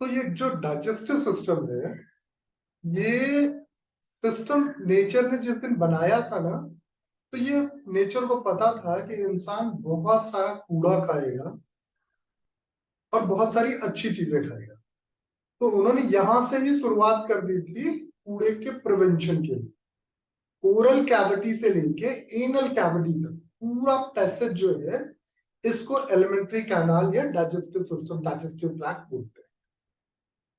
तो ये जो डाइजेस्टिव सिस्टम है, ये सिस्टम नेचर ने जिस दिन बनाया था ना, तो ये नेचर को पता था कि इंसान बहुत सारा कूड़ा खाएगा और बहुत सारी अच्छी चीजें खाएगा। तो उन्होंने यहां से ही शुरुआत कर दी थी कूड़े के प्रिवेंशन के लिए। ओरल कैविटी से लेके एनल कैविटी तक पूरा पैसेज जो है, इसको एलिमेंट्री कैनाल या डाइजेस्टिव सिस्टम, डाइजेस्टिव ट्रैक्ट बोलते हैं।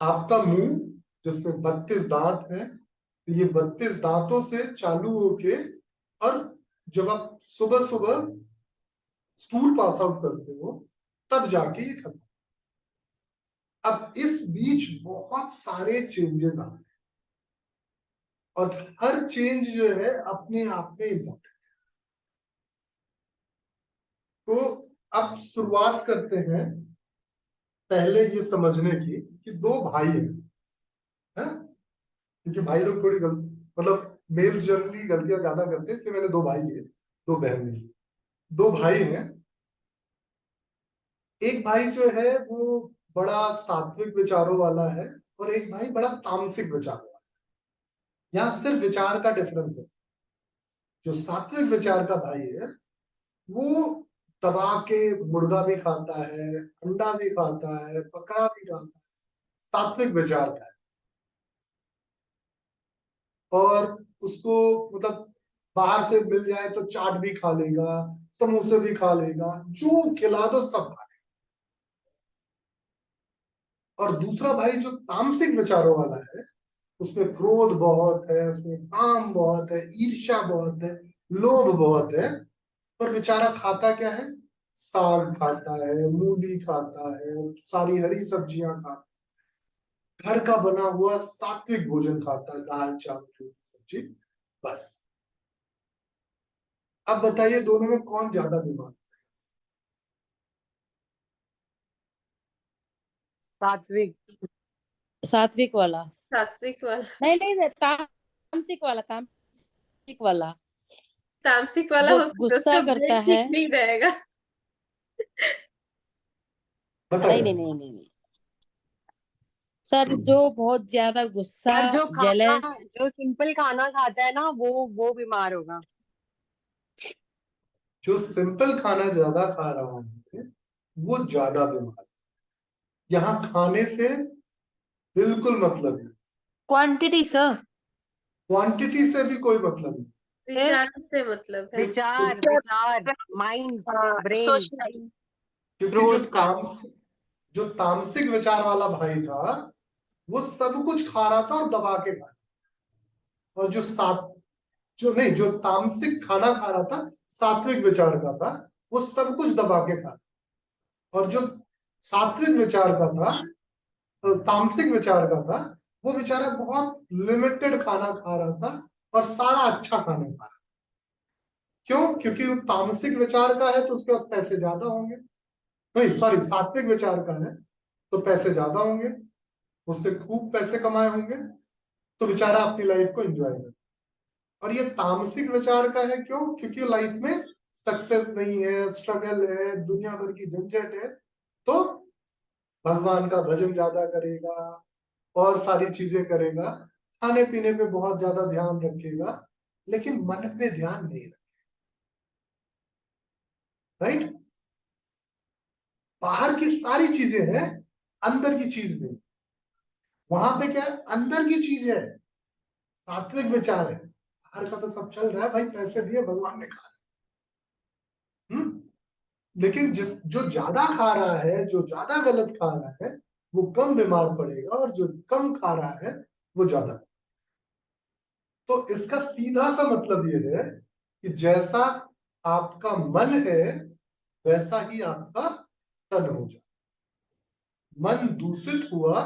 आपका मुंह जिसमें 32 दांत है, तो ये 32 दांतों से चालू होके, और जब आप सुबह सुबह स्टूल पास आउट करते हो तब जाके ये खत्म। अब इस बीच बहुत सारे चेंजेस आ रहे हैं, और हर चेंज जो है अपने आप में इम्पोर्टेंट। तो अब शुरुआत करते हैं पहले ये समझने की कि दो भाई हैं, क्योंकि भाई लोग थोड़ी मतलब मेल्स जनरली गलतियां ज्यादा करते हैं, इसलिए मैंने दो भाई है, दो बहन नहीं। दो भाई हैं। एक भाई जो है वो बड़ा सात्विक विचारों वाला है, और एक भाई बड़ा तामसिक विचारों वाला है। यहाँ सिर्फ विचार का डिफरेंस है। जो सात्विक विचार का भाई है, वो दबा के मुर्गा भी खाता है, अंडा भी खाता है, बकरा भी खाता है, सात्विक विचार का है। और उसको मतलब बाहर से मिल जाए तो चाट भी खा लेगा, समोसे भी खा लेगा, जो खिला दो सब खा लेगा। और दूसरा भाई जो तामसिक विचारों वाला है, उसमें क्रोध बहुत है, उसमें काम बहुत है, ईर्ष्या बहुत है, लोभ बहुत है, पर बेचारा खाता क्या है? साग खाता है, मूली खाता है, सारी हरी सब्जियां खाता है, घर का बना हुआ सात्विक भोजन खाता है, दाल चावल सब्जी, बस। अब बताइए दोनों में कौन ज्यादा बीमार? सात्विक। सात्विक वाला। सात्विक वाला। नहीं नहीं नहीं, तामसिक वाला, तामसिक वाला। तामसिक वाला जो हो सकता है, गुस्सा उसका करता ब्रेन है। ठीक नहीं रहेगा। नहीं बताइए। नहीं नहीं नहीं नहीं सर, जो बहुत ज्यादा गुस्सा, यार जो खाना, जेलस। जो सिंपल खाना खाता है ना, वो बीमार होगा। जो सिंपल खाना ज्यादा खा रहा है वो ज्यादा बीमार है। यहाँ खाने से बिल्कुल मतलब नहीं, क्वांटिटी सर। क्वांटिटी से भी कोई मतलब नहीं। विचार से मतलब है। विचार, विचार, माइंड, ब्रेन। सोशल क्योंकि ग्रोथ का। जो तामसिक विचार वाला भाई था, वो सब कुछ खा रहा था और दबा के खा रहा था। और जो तामसिक खाना खा रहा था, सात्विक विचार का था, वो सब कुछ दबा के खा रहा। और जो सात्विक विचार का था, तामसिक विचार का था, वो बेचारा बहुत लिमिटेड खाना खा रहा था और सारा अच्छा खाना खा रहा था। क्यों? क्योंकि वो तामसिक विचार का है तो उसके पास पैसे ज्यादा होंगे। नहीं सॉरी, सात्विक विचार का है तो पैसे ज्यादा होंगे, उसने खूब पैसे कमाए होंगे, तो बेचारा अपनी लाइफ को एंजॉय करे। और ये तामसिक विचार का है क्यों? क्योंकि लाइफ में सक्सेस नहीं है, स्ट्रगल है, दुनिया भर की झंझट है, तो भगवान का भजन ज्यादा करेगा और सारी चीजें करेगा, खाने पीने पे बहुत ज्यादा ध्यान रखेगा, लेकिन मन पे ध्यान नहीं रखेगा। राइट? बाहर की सारी चीजें हैं, अंदर की चीज नहीं। वहां पे क्या है? अंदर की चीज है, सात्विक विचार है। बाहर का तो सब चल रहा है, भाई पैसे दिए भगवान ने कहा। लेकिन जो ज्यादा खा रहा है, जो ज्यादा गलत खा रहा है, वो कम बीमार पड़ेगा, और जो कम खा रहा है वो ज्यादा। तो इसका सीधा सा मतलब ये है कि जैसा आपका मन है वैसा ही आपका तन हो जाए। मन दूषित हुआ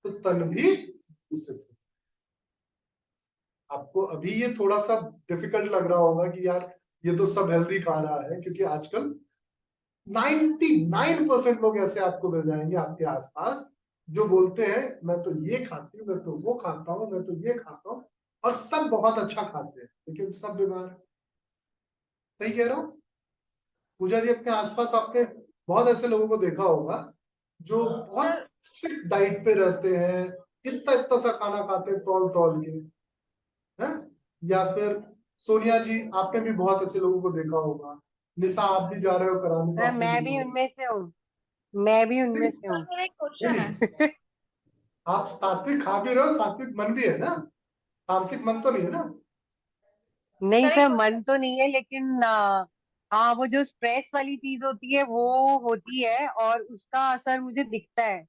तो तन भी दूषित हो। आपको अभी ये थोड़ा सा डिफिकल्ट लग रहा होगा कि यार ये तो सब हेल्दी खा रहा है, क्योंकि आजकल 99% लोग ऐसे आपको मिल जाएंगे आपके आसपास जो बोलते हैं मैं तो ये खाती हूँ, मैं तो वो खाता हूँ, मैं तो ये खाता हूँ, और सब बहुत अच्छा खाते हैं लेकिन सब बीमार है। सही कह रहा हूँ? पूजा जी, अपने आसपास आपने बहुत ऐसे लोगों को देखा होगा जो बहुत स्ट्रिक्ट डाइट पे रहते हैं, इतना इतना सा खाना खाते हैं तौल तौल के, हैं? या फिर सोनिया जी, आपने भी बहुत ऐसे लोगों को देखा होगा, निशा आप भी जा रहे हो कराने तो सर आपने मैं देखा भी होगा। उनमें से हूँ, मैं भी उनमें से सर हूँ। मेरा एक नहीं क्वेश्चन है। नहीं, आप सात्विक खा भी रहे हो, सात्विक मन भी है ना, तामसिक मन तो नहीं है ना। नहीं सर सर, एक मन तो नहीं है, लेकिन हाँ वो जो स्ट्रेस वाली चीज होती है वो होती है, और उसका असर मुझे दिखता है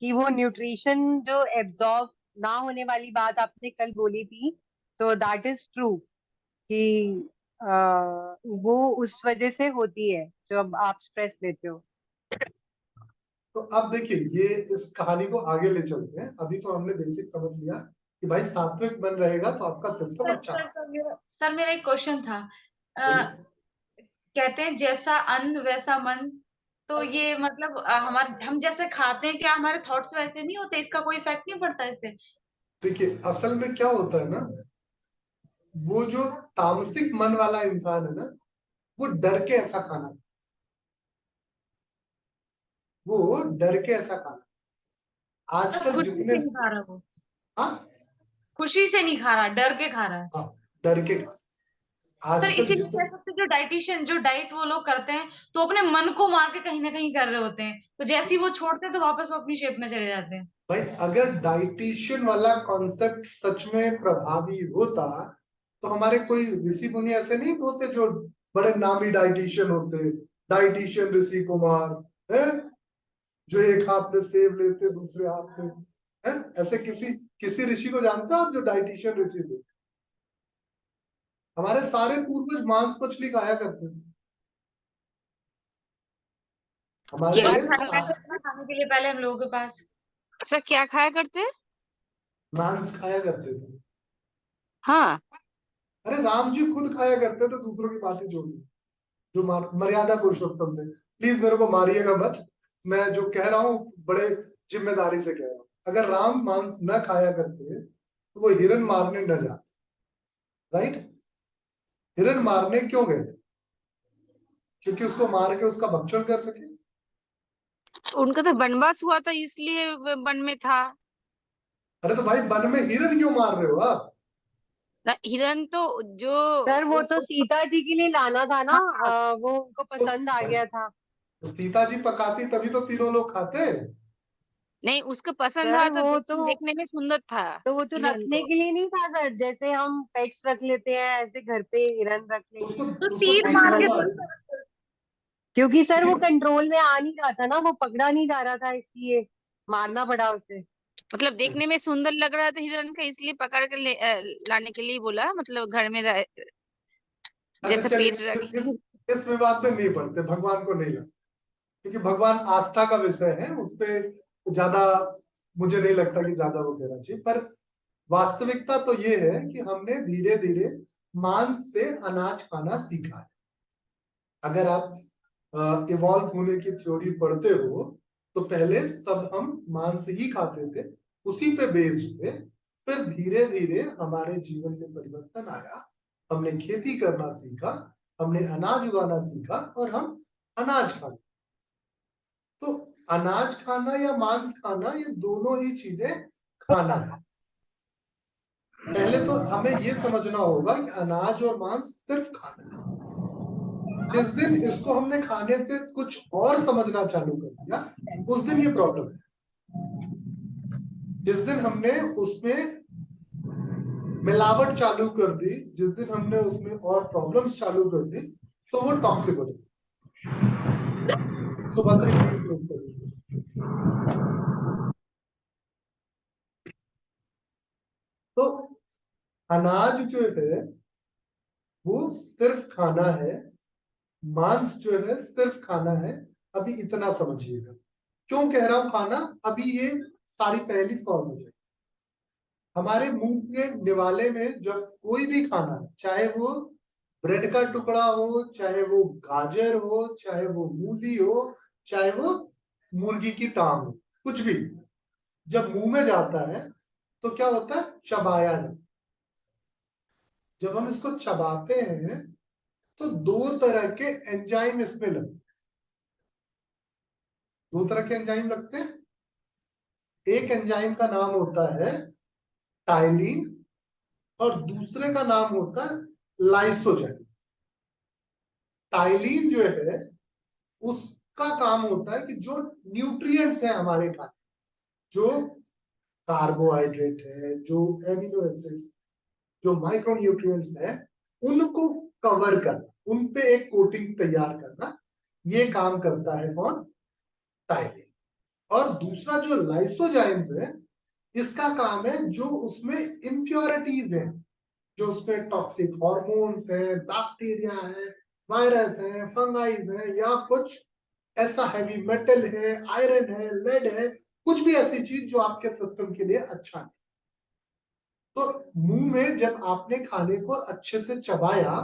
कि वो न्यूट्रिशन जो एब्जॉर्ब ना होने वाली बात आपने कल बोली थी, तो दैट इज ट्रू कि वो उस वजह से होती है जब आप स्ट्रेस लेते हो। तो अब देखिए, ये इस कहानी को आगे ले चलते हैं। अभी तो हमने बेसिक समझ लिया कि भाई सात्विक मन रहेगा तो आपका सिस्टम सर अच्छा सर है। सर मेरा एक क्वेश्चन था। बोलिए। कहते हैं जैसा अन्न वैसा मन, तो ये मतलब हमारे हम जैसे खाते हैं, क्या हमारे थॉट्स वैसे नहीं होते? इसका कोई इफेक्ट नहीं पड़ता इससे? देखिए, असल में क्या होता है ना, वो जो तामसिक मन वाला इंसान है ना, वो डर के ऐसा खाना, वो डर के ऐसा खाना मतलब आजकल खुशी जितने, से नहीं खा रहा वो, हाँ खुशी से नहीं खा रहा, डर के खा रहा है। हाँ, डर के सर आजकल इसीलिए जितने, कह सकते हैं जो डाइटिशियन जो डाइट वो लोग करते हैं, तो अपने मन को मार के कहीं ना कहीं कर रहे होते हैं, तो जैसे ही वो छोड़ते हैं तो वापस वो अपनी शेप में चले जाते हैं। भाई अगर डाइटिशियन वाला कॉन्सेप्ट सच में प्रभावी होता, तो हमारे कोई ऋषि मुनि ऐसे नहीं होते जो बड़े नामी डाइटिशियन होते, डाइटिशियन ऋषि कुमार है, जो एक हाथ में सेब लेते दूसरे हाथ में, है? ऐसे किसी किसी ऋषि को जानते हो आप जो डाइटिशियन ऋषि थे? हमारे सारे पूर्वज मांस मछली खाया करते थे। हमारे क्या सा- खाया करते हैं खाने के लिए पहले हम लोगों के पास? सर क्या खाया करते हैं? मांस खाया करते थे। हाँ। अरे राम जी खुद खाया करते थे, दूसरों की बातें छोड़िए। जो मर्यादा पुरुषोत्तम थे, प्लीज मेरे को मारिएगा मत, मैं जो कह रहा हूँ बड़े जिम्मेदारी से कह रहा हूँ। अगर राम मांस न खाया करते तो वो हिरण मारने न जाते, राइट? हिरण मारने क्यों गए थे? क्योंकि उसको मार के उसका भक्षण कर सके। उनका तो वनवास हुआ था इसलिए वन में था अरे तो भाई वन में हिरण क्यों मार रहे हो आप? ना। हिरन तो जो सर वो तो सीता जी के लिए लाना था ना, हाँ, वो उनको तो पसंद आ भाई, गया था। तो सीता जी पकाती तभी तो तीनों लोग खाते। नहीं उसको पसंद सर था तो वो तो देखने में सुंदर था वो तो हिरन रखने को। के लिए नहीं था सर, जैसे हम पेट्स रख लेते हैं ऐसे घर पे हिरन रख उसको लेंगे। तो उसको तीर तीर मार के मारना थोड़ी है। ना रखते हैं। क्योंकि सर वो तीर, कंट्रोल में आ नहीं रहा था ना, वो पकड़ा नहीं जा रहा था, इसलिए मारना पड़ा उसे। मतलब देखने में सुंदर लग रहा था हिरन का, इसलिए पकड़ कर लाने के लिए बोला, मतलब घर में अच्छा जैसे चलिए, पेट रख। इस विवाद में नहीं पड़ते, भगवान को नहीं लगता, क्योंकि भगवान आस्था का विषय है, उस पे ज्यादा मुझे नहीं लगता कि ज्यादा वो कहना चाहिए। पर वास्तविकता तो ये है कि हमने धीरे धीरे मांस से अनाज खाना सीखा है। अगर आप इवॉल्व होने की थ्योरी पढ़ते हो, तो पहले सब हम मांस ही खाते थे, उसी पे बेस्ड थे। फिर धीरे धीरे हमारे जीवन में परिवर्तन आया, हमने खेती करना सीखा, हमने अनाज उगाना सीखा, और हम अनाज खाना। तो अनाज खाना या मांस खाना, ये दोनों ही चीजें खाना है। पहले तो हमें ये समझना होगा कि अनाज और मांस सिर्फ खाना है। जिस दिन इसको हमने खाने से कुछ और समझना चालू कर दिया, उस दिन ये प्रॉब्लम है। जिस दिन हमने उसमें मिलावट चालू कर दी, जिस दिन हमने उसमें और प्रॉब्लम्स चालू कर दी, तो वो टॉक्सिक हो जाता है। सुभद्री प्लीज म्यूट कर दीजिए। तो अनाज जो है वो सिर्फ खाना है, मांस जो है सिर्फ खाना है। अभी इतना समझिएगा, क्यों कह रहा हूं खाना, अभी ये सारी पहली सॉल्व हो जाए। हमारे मुंह के निवाले में जब कोई भी खाना है, चाहे वो ब्रेड का टुकड़ा हो, चाहे वो गाजर हो, चाहे वो मूली हो, चाहे वो मुर्गी की टांग हो, कुछ भी जब मुंह में जाता है तो क्या होता है, चबाया जाता है। जब हम इसको चबाते हैं तो दो तरह के एंजाइम इसमें लगते हैं। दो तरह के एंजाइम लगते हैं। एक एंजाइम का नाम होता है टाइलिन और दूसरे का नाम होता है लाइसोजाइम। टाइलिन जो है उसका काम होता है कि जो न्यूट्रिएंट्स हैं हमारे खाने, जो कार्बोहाइड्रेट है, जो एमिनो एसिड्स, जो माइक्रो न्यूट्रिएंट्स हैं, उनको कवर करना, उन पे एक कोटिंग तैयार करना, ये काम करता है कौन? टाइलिन। और दूसरा जो लाइसोजाइम्स है, इसका काम है जो उसमें इम्प्योरिटीज है, जो उसमें टॉक्सिक हॉर्मोन्स है, बैक्टीरिया है, वायरस है, फंगाइज है, या कुछ ऐसा हैवी मेटल है, आयरन है, लेड है, कुछ भी ऐसी चीज जो आपके सिस्टम के लिए अच्छा नहीं। तो मुंह में जब आपने खाने को अच्छे से चबाया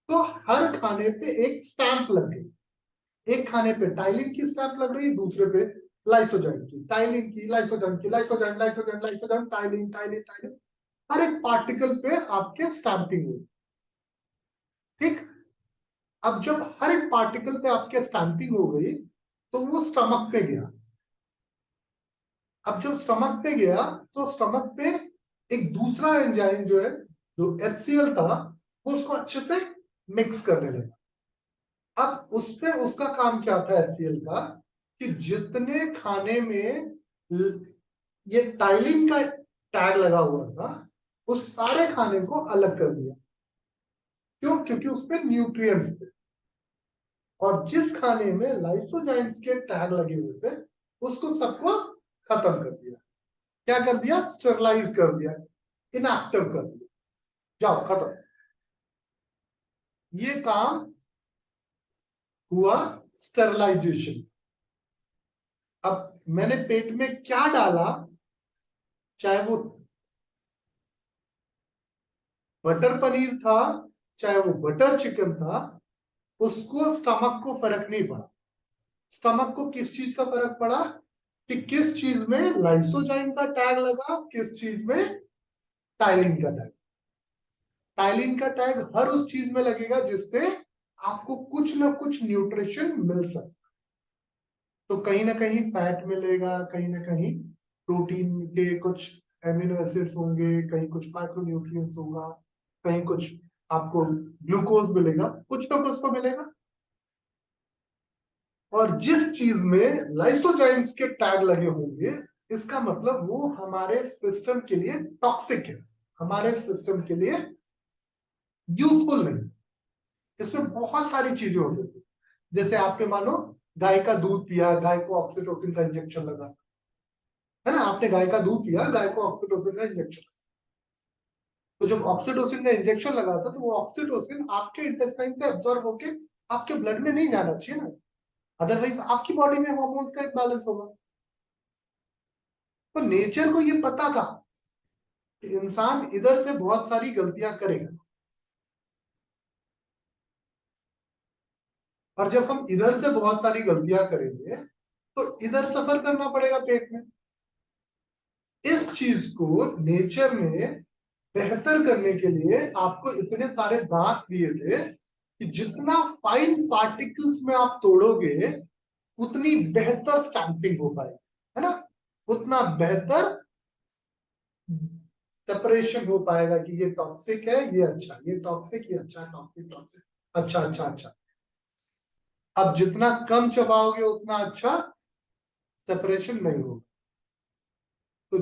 तो हर खाने पे एक स्टैंप लग गई। एक खाने पे टाइलिन की स्टैंप लग रही, दूसरे पे लाइसोजाइम की, टाइलिन की, लाइसोजाइम की, lysozyme, lysozyme, lysozyme, ptyalin, ptyalin, ptyalin, हर एक पार्टिकल पे आपके स्टैंपिंग हुई। ठीक, अब जब हर एक पार्टिकल पे आपके स्टैंपिंग हो गई तो वो स्टमक पे गया। अब जब स्टमक पे गया तो स्टमक पे एक दूसरा एंजाइम जो है, जो HCl था, वो उसको अच्छे से मिक्स करने लगा। अब उसपे उसका काम क्या था HCl का, कि जितने खाने में ये टाइलिन का टैग लगा हुआ था उस सारे खाने को अलग कर दिया। क्यों? क्योंकि उसपे न्यूट्रिएंट्स थे। और जिस खाने में लाइसोजाइम्स के टैग लगे हुए थे उसको सबको खत्म कर दिया। क्या कर दिया? स्टरलाइज कर दिया, इनएक्टिव कर दिया, जाओ खत्म। ये काम हुआ स्टरलाइजेशन। अब मैंने पेट में क्या डाला, चाहे वो बटर पनीर था, चाहे वो बटर चिकन था, उसको स्टमक को फर्क नहीं पड़ा। स्टमक को किस चीज का फर्क पड़ा? कि किस चीज में लाइसोजाइम का टैग लगा, किस चीज में टाइलिन का टैग। टाइलिन का टैग हर उस चीज में लगेगा जिससे आपको कुछ ना कुछ न्यूट्रिशन मिल सकता। तो कहीं ना कहीं फैट मिलेगा, कहीं ना कहीं प्रोटीन के कुछ एमिनो एसिड्स होंगे, कहीं कुछ माइक्रो न्यूट्रिएंट्स होगा, कहीं कुछ आपको ग्लूकोज मिलेगा, कुछ ना कुछ तो मिलेगा। और जिस चीज में लाइसोजाइम्स के टैग लगे होंगे, इसका मतलब वो हमारे सिस्टम के लिए टॉक्सिक है, हमारे सिस्टम के लिए यूजफुल नहीं। इसमें बहुत सारी चीजें हो सकती है, जैसे आपने मानो गाय का दूध पिया, गाय को ऑक्सीटोसिन का इंजेक्शन लगा, है ना? आपने गाय का दूध पिया, गाय को ऑक्सीटोसिन का इंजेक्शन, तो जब ऑक्सीटोसिन का इंजेक्शन लगा था तो वो ऑक्सीटोसिन आपके इंटेस्टाइन से एब्जॉर्ब होके आपके ब्लड में नहीं जाना चाहिए ना, अदरवाइज आपकी बॉडी में हार्मोन्स का इम्बैलेंस होगा। तो नेचर को ये पता था कि इंसान इधर से बहुत सारी गलतियां करेगा, और जब हम इधर से बहुत सारी गलतियां करेंगे तो इधर सफर करना पड़ेगा पेट में। इस चीज को नेचर में बेहतर करने के लिए आपको इतने सारे दांत दिए थे कि जितना फाइन पार्टिकल्स में आप तोड़ोगे उतनी बेहतर स्टैंपिंग हो पाएगी, है ना? उतना बेहतर सेपरेशन हो पाएगा कि ये टॉक्सिक है, ये अच्छा, ये टॉक्सिक, ये अच्छा, टॉक्सिक, टॉक्सिक, अच्छा, अच्छा, अच्छा। अब जितना कम चबाओगे उतना अच्छा सेपरेशन नहीं होगा। तो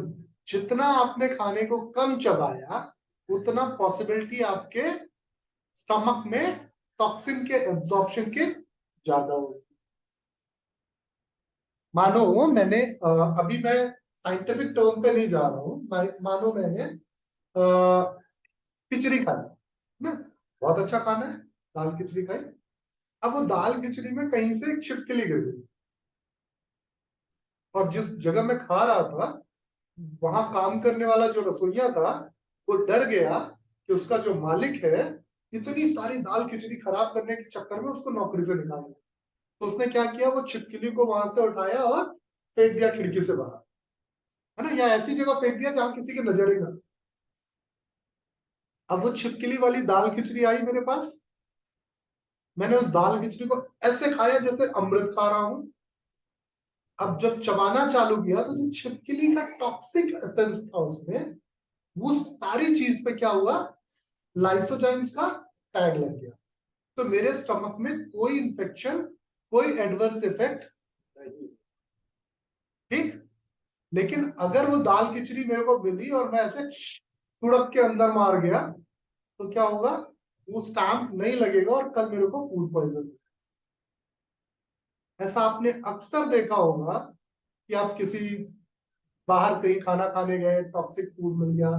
जितना आपने खाने को कम चबाया उतना पॉसिबिलिटी आपके स्टमक में टॉक्सिन के एब्जॉर्प्शन के ज्यादा होगी। मानो मैंने अभी मैं साइंटिफिक टर्म पे नहीं जा रहा हूँ, मानो मैंने खिचड़ी खाई ना, बहुत अच्छा खाना है, दाल खिचड़ी खाई। अब वो दाल खिचड़ी में कहीं से एक छिपकली गिर गई, और जिस जगह मैं खा रहा था वहां काम करने वाला जो रसोइया था वो डर गया कि उसका जो मालिक है इतनी सारी दाल खिचड़ी खराब करने के चक्कर में उसको नौकरी से निकाल दिया। तो उसने क्या किया, वो छिपकली को वहां से उठाया और फेंक दिया खिड़की से बाहर, है ना, या ऐसी जगह फेंक दिया जहां किसी की नजर ही ना। अब वो छिपकली वाली दाल खिचड़ी आई मेरे पास, मैंने उस दाल खिचड़ी को ऐसे खाया जैसे अमृत खा रहा हूं। अब जब चबाना चालू किया तो जो छिपकली का टॉक्सिक एसेंस था उसमें, वो सारी चीज पे क्या हुआ, लाइसोजाइम्स का टैग लग गया। तो मेरे स्टमक में कोई इंफेक्शन, कोई एडवर्स इफेक्ट नहीं। ठीक। लेकिन अगर वो दाल खिचड़ी मेरे को मिली और मैं ऐसे तुड़क के अंदर मार गया तो क्या होगा, वो स्टैम्प नहीं लगेगा और कल मेरे को फूड पॉइजन। ऐसा आपने अक्सर देखा होगा कि आप किसी बाहर कहीं खाना खाने गए, टॉक्सिक फूड मिल गया,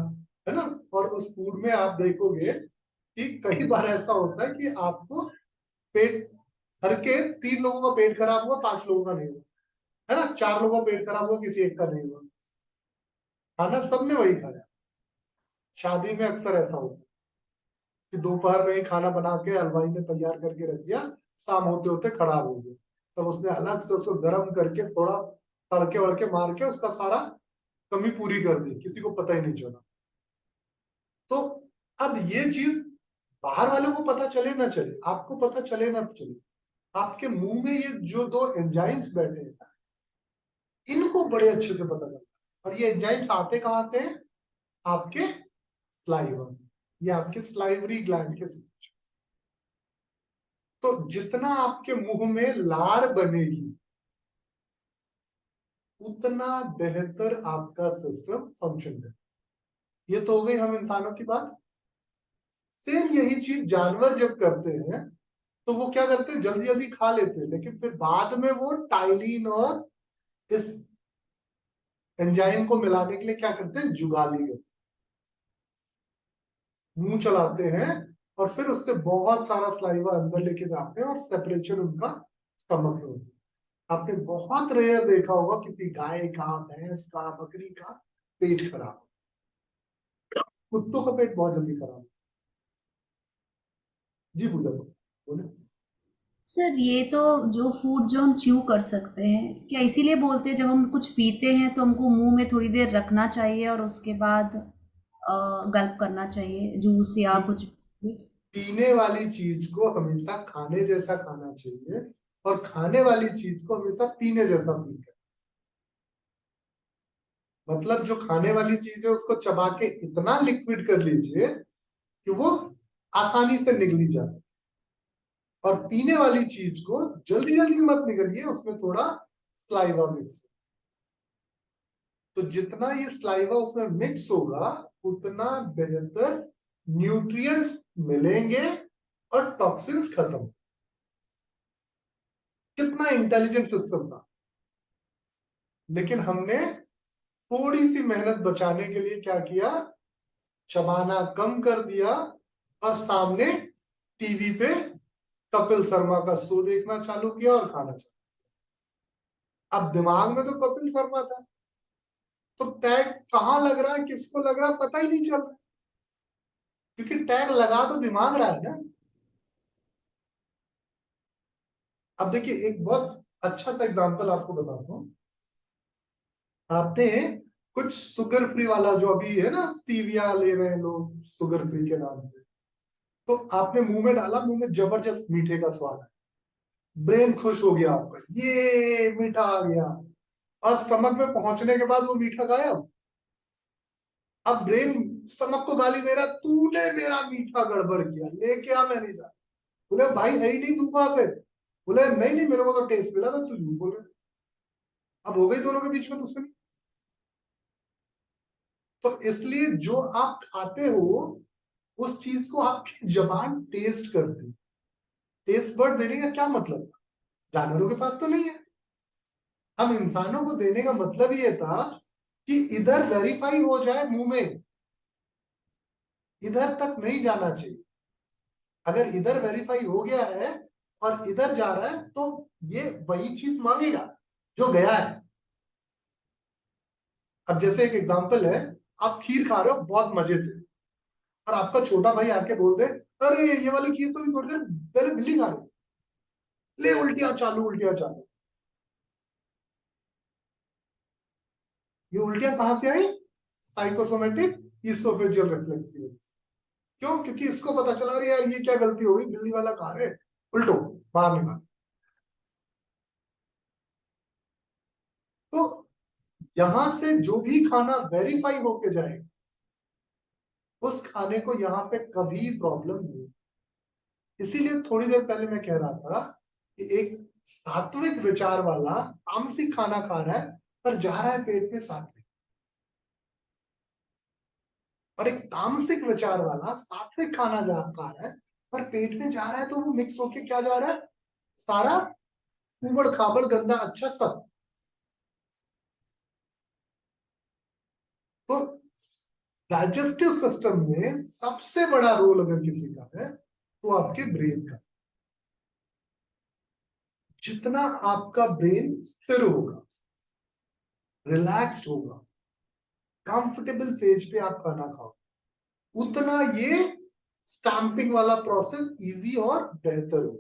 है ना, और उस फूड में आप देखोगे कि कई बार ऐसा होता है कि आपको पेट भर के 3 लोगों का पेट खराब हुआ, 5 लोगों का नहीं हुआ, है ना, 4 लोगों का पेट खराब हुआ, किसी एक का नहीं हुआ। खाना सबने वही खाया। शादी में अक्सर ऐसा होता है कि दोपहर में ही खाना बना के हलवाई ने तैयार करके रख दिया, शाम होते होते खराब हो गया, तब उसने अलग से उसको गर्म करके थोड़ा तड़के वड़के मार के उसका सारा कमी पूरी कर दी, किसी को पता ही नहीं चला। तो अब ये चीज बाहर वालों को पता चले ना चले, आपको पता चले ना चले, आपके मुंह में ये जो 2 एंजाइम्स बैठे हैं, इनको बड़े अच्छे से पता चलता है। और ये एंजाइम्स आते कहां से हैं? आपके स्लाइवा, ये आपके स्लाइवरी ग्लैंड के से। तो जितना आपके मुंह में लार बनेगी उतना बेहतर आपका सिस्टम फंक्शन करे। ये तो हो गई हम इंसानों की बात। सेम यही चीज जानवर जब करते हैं तो वो क्या करते हैं, जल्दी जल्दी खा लेते हैं, लेकिन फिर बाद में वो टाइलिन और इस एंजाइम को मिलाने के लिए क्या करते हैं, जुगाली करते हैं, मुंह चलाते हैं और फिर उससे बहुत सारा स्लाइवा अंदर लेके जाते हैं और सेपरेशन उनका स्टमक में होता है। आपने बहुत रेयर देखा होगा किसी गाय का, भैंस का, बकरी का पेट खराब। कुत्तों का पेट बहुत जल्दी खराब। जी पूजा बोले। सर ये तो जो फूड जो हम च्यू कर सकते हैं, क्या इसीलिए बोलते हैं जब हम कुछ पीते हैं तो हमको मुंह में थोड़ी देर रखना चाहिए और उसके बाद गल्प करना चाहिए, जूस या कुछ भी? पीने वाली चीज को हमेशा खाने जैसा खाना चाहिए और खाने वाली चीज को हमेशा पीने जैसा पीना। मतलब जो खाने वाली चीज है उसको चबा के इतना लिक्विड कर लीजिए कि वो आसानी से निगली जा सके, और पीने वाली चीज को जल्दी जल्दी मत निगलिए, उसमें थोड़ा स्लाइवा मिक्स। तो जितना ये स्लाइवा उसमें मिक्स होगा उतना बेहतर न्यूट्रिएंट्स मिलेंगे और टॉक्सिन्स खत्म। कितना इंटेलिजेंट सिस्टम था। लेकिन हमने थोड़ी सी मेहनत बचाने के लिए क्या किया, चबाना कम कर दिया और सामने टीवी पे कपिल शर्मा का शो देखना चालू किया और खाना चालू। अब दिमाग में तो कपिल शर्मा था, तो टैग कहाँ लग रहा है, किसको लग रहा है, पता ही नहीं चल रहा, क्योंकि टैग लगा तो दिमाग रहा है ना। अब देखिए एक बहुत अच्छा सा एग्जांपल आपको बताता हूँ। आपने कुछ शुगर फ्री वाला जो अभी है ना, स्टीविया ले रहे हैं लोग शुगर फ्री के नाम से, तो आपने मुंह में डाला, मुंह में जबरदस्त मीठे का स्वाद है, ब्रेन खुश हो गया आपका, ये मीठा आ गया, और स्टमक में पहुंचने के बाद वो मीठा गायब। अब ब्रेन स्टमक को गाली दे रहा, तूने मेरा मीठा गड़बड़ किया, लेके आ, मैं नहीं जा। बोले भाई है ही नहीं, तू कहां से? बोले नहीं नहीं मेरे को तो टेस्ट मिला था, तू झूठ बोल रहा। अब हो गई दोनों के बीच में दुश्मनी। तो इसलिए जो आप खाते हो उस चीज को आपकी जबान टेस्ट करती है। टेस्ट बर्ड देने का क्या मतलब, जानवरों के पास तो नहीं है। हम इंसानों को देने का मतलब ये था कि इधर वेरीफाई हो जाए मुंह में, इधर तक नहीं जाना चाहिए। अगर इधर वेरीफाई हो गया है और इधर जा रहा है तो ये वही चीज मांगेगा जो गया है। अब जैसे एक एग्जांपल है, आप खीर खा रहे हो बहुत मजे से और आपका छोटा भाई आके बोल दे, अरे ये वाली खीर तो थोड़ी देर पहले बिल्ली खा रही, ले उल्टियां चालू उल्टियां चालू। ये उल्टियां कहां से आई? साइकोसोमेटिक इसोफेजियल रिफ्लेक्स की वजह से। क्यों? क्योंकि इसको पता चला अरे यार ये क्या गलती हो गई, बिल्ली वाला खा रहे, उल्टो बाहर निकाल। तो यहां से जो भी खाना वेरीफाई होके जाएगा उस खाने को यहाँ पे कभी प्रॉब्लम नहीं। इसीलिए थोड़ी देर पहले मैं कह रहा था कि एक सात्विक विचार वाला तामसिक खाना खा रहा है पर जा रहा है पेट में सात्विक, और एक तामसिक विचार वाला सात्विक खाना खा रहा है पर पेट में जा रहा है, तो वो मिक्स होके क्या जा रहा है, सारा उबड़ खाबड़ गंदा अच्छा सब। तो डाइजेस्टिव सिस्टम में सबसे बड़ा रोल अगर किसी का है तो आपके ब्रेन का। जितना आपका ब्रेन स्थिर होगा, रिलैक्स्ड होगा, कंफर्टेबल फेज पे आप खाना खाओ, उतना ये स्टैंपिंग वाला प्रोसेस इजी और बेहतर हो।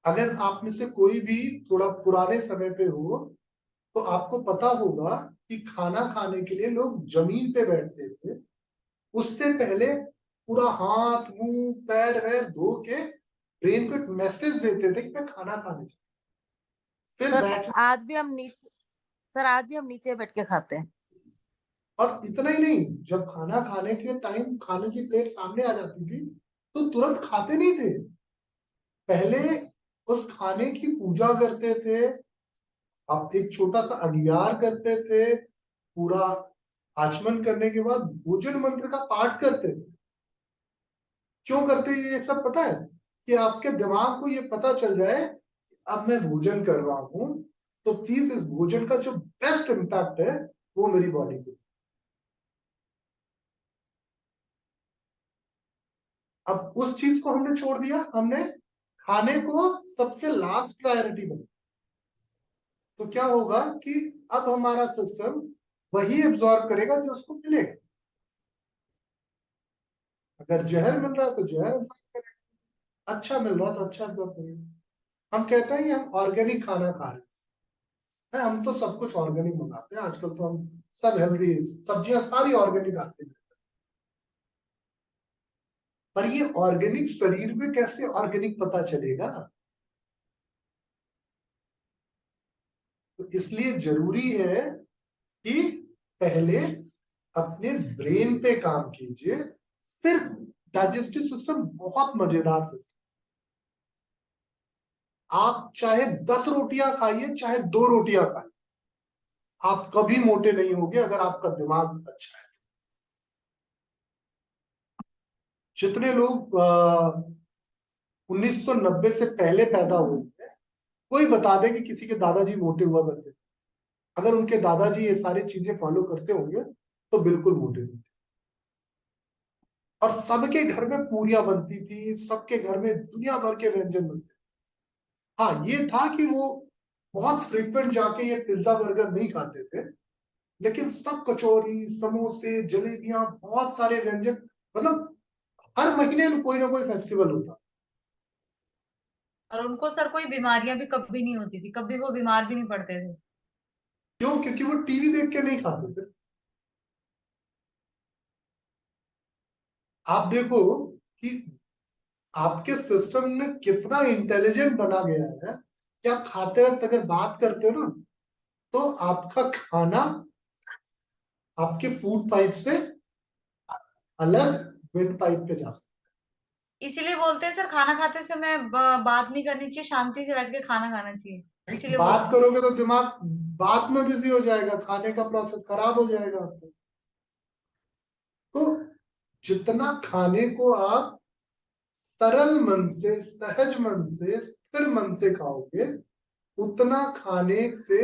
अगर आप में से कोई भी थोड़ा पुराने समय पे हो तो आपको पता होगा कि खाना खाने के लिए लोग जमीन पे बैठते थे, उससे पहले पूरा हाथ मुंह पैर वैर धो के ब्रेन को एक मैसेज देते थे कि मैं खाना खाने जा, फिर सर बैठ। आज भी हम नीचे बैठ के खाते हैं। और इतना ही नहीं, जब खाना खाने के टाइम खाने की प्लेट सामने आ जाती थी तो तुरंत खाते नहीं थे, पहले उस खाने की पूजा करते थे, आप एक छोटा सा अगियार करते थे, पूरा आचमन करने के बाद भोजन मंत्र का पाठ करते थे। क्यों करते ये सब पता है? कि आपके दिमाग को ये पता चल जाए अब मैं भोजन कर रहा हूं तो प्लीज इस भोजन का जो बेस्ट इम्पैक्ट है वो मेरी बॉडी पे। अब उस चीज को हमने छोड़ दिया, हमने खाने को सबसे लास्ट प्रायोरिटी बना, तो क्या होगा कि अब हमारा सिस्टम वही एब्जॉर्ब करेगा जो उसको मिलेगा। अगर जहर मिल रहा है तो जहर absorb करेगा, अच्छा मिल रहा है तो अच्छा एब्जॉर्ब करेगा। हम कहते हैं कि हम ऑर्गेनिक खाना खा रहे हैं, हम तो सब कुछ ऑर्गेनिक मंगाते हैं आजकल, तो हम सब हेल्दी सब्जियां सारी ऑर्गेनिक आती हैं, पर ये ऑर्गेनिक शरीर में कैसे ऑर्गेनिक पता चलेगा? तो इसलिए जरूरी है कि पहले अपने ब्रेन पे काम कीजिए। सिर्फ डाइजेस्टिव सिस्टम बहुत मजेदार सिस्टम, आप चाहे 10 रोटियां खाइए चाहे 2 रोटियां खाइए, आप कभी मोटे नहीं होंगे अगर आपका दिमाग अच्छा है। जितने लोग 1990 से पहले पैदा हुए हैं, कोई बता दे कि किसी के दादाजी मोटे हुआ करते थे, अगर उनके दादाजी ये सारी चीजें फॉलो करते होंगे तो बिल्कुल मोटे नहीं थे। और सबके घर में पूरियां बनती थी, सबके घर में दुनिया भर के व्यंजन बनते थे। हाँ ये था कि वो बहुत फ्रीक्वेंट जाके ये पिज्जा बर्गर नहीं खाते थे, लेकिन सब कचौरी समोसे जलेबियां बहुत सारे व्यंजन, मतलब हर महीने में कोई ना कोई फेस्टिवल होता। और उनको सर कोई बीमारियां भी कभी नहीं होती थी, कभी वो बीमार भी नहीं पड़ते थे। क्यों? क्योंकि वो टीवी देख के नहीं खाते थे। आप देखो कि आपके सिस्टम में कितना इंटेलिजेंट बना गया है कि आप खाते वक्त अगर बात करते हो ना तो आपका खाना आपके फूड पाइप से अलग विंड पाइप पे जा सकता इसीलिए बोलते हैं सर खाना खाते समय बात नहीं करनी चाहिए, शांति से बैठ के खाना खाना चाहिए, है। इसीलिए बात बोलते हैं। करोगे तो दिमाग बात में बिजी हो जाएगा, खाने का प्रोसेस खराब हो जाएगा आपको। तो जितना खाने को आप सरल मन से, सहज मन से, स्थिर मन से खाओगे, उतना खाने से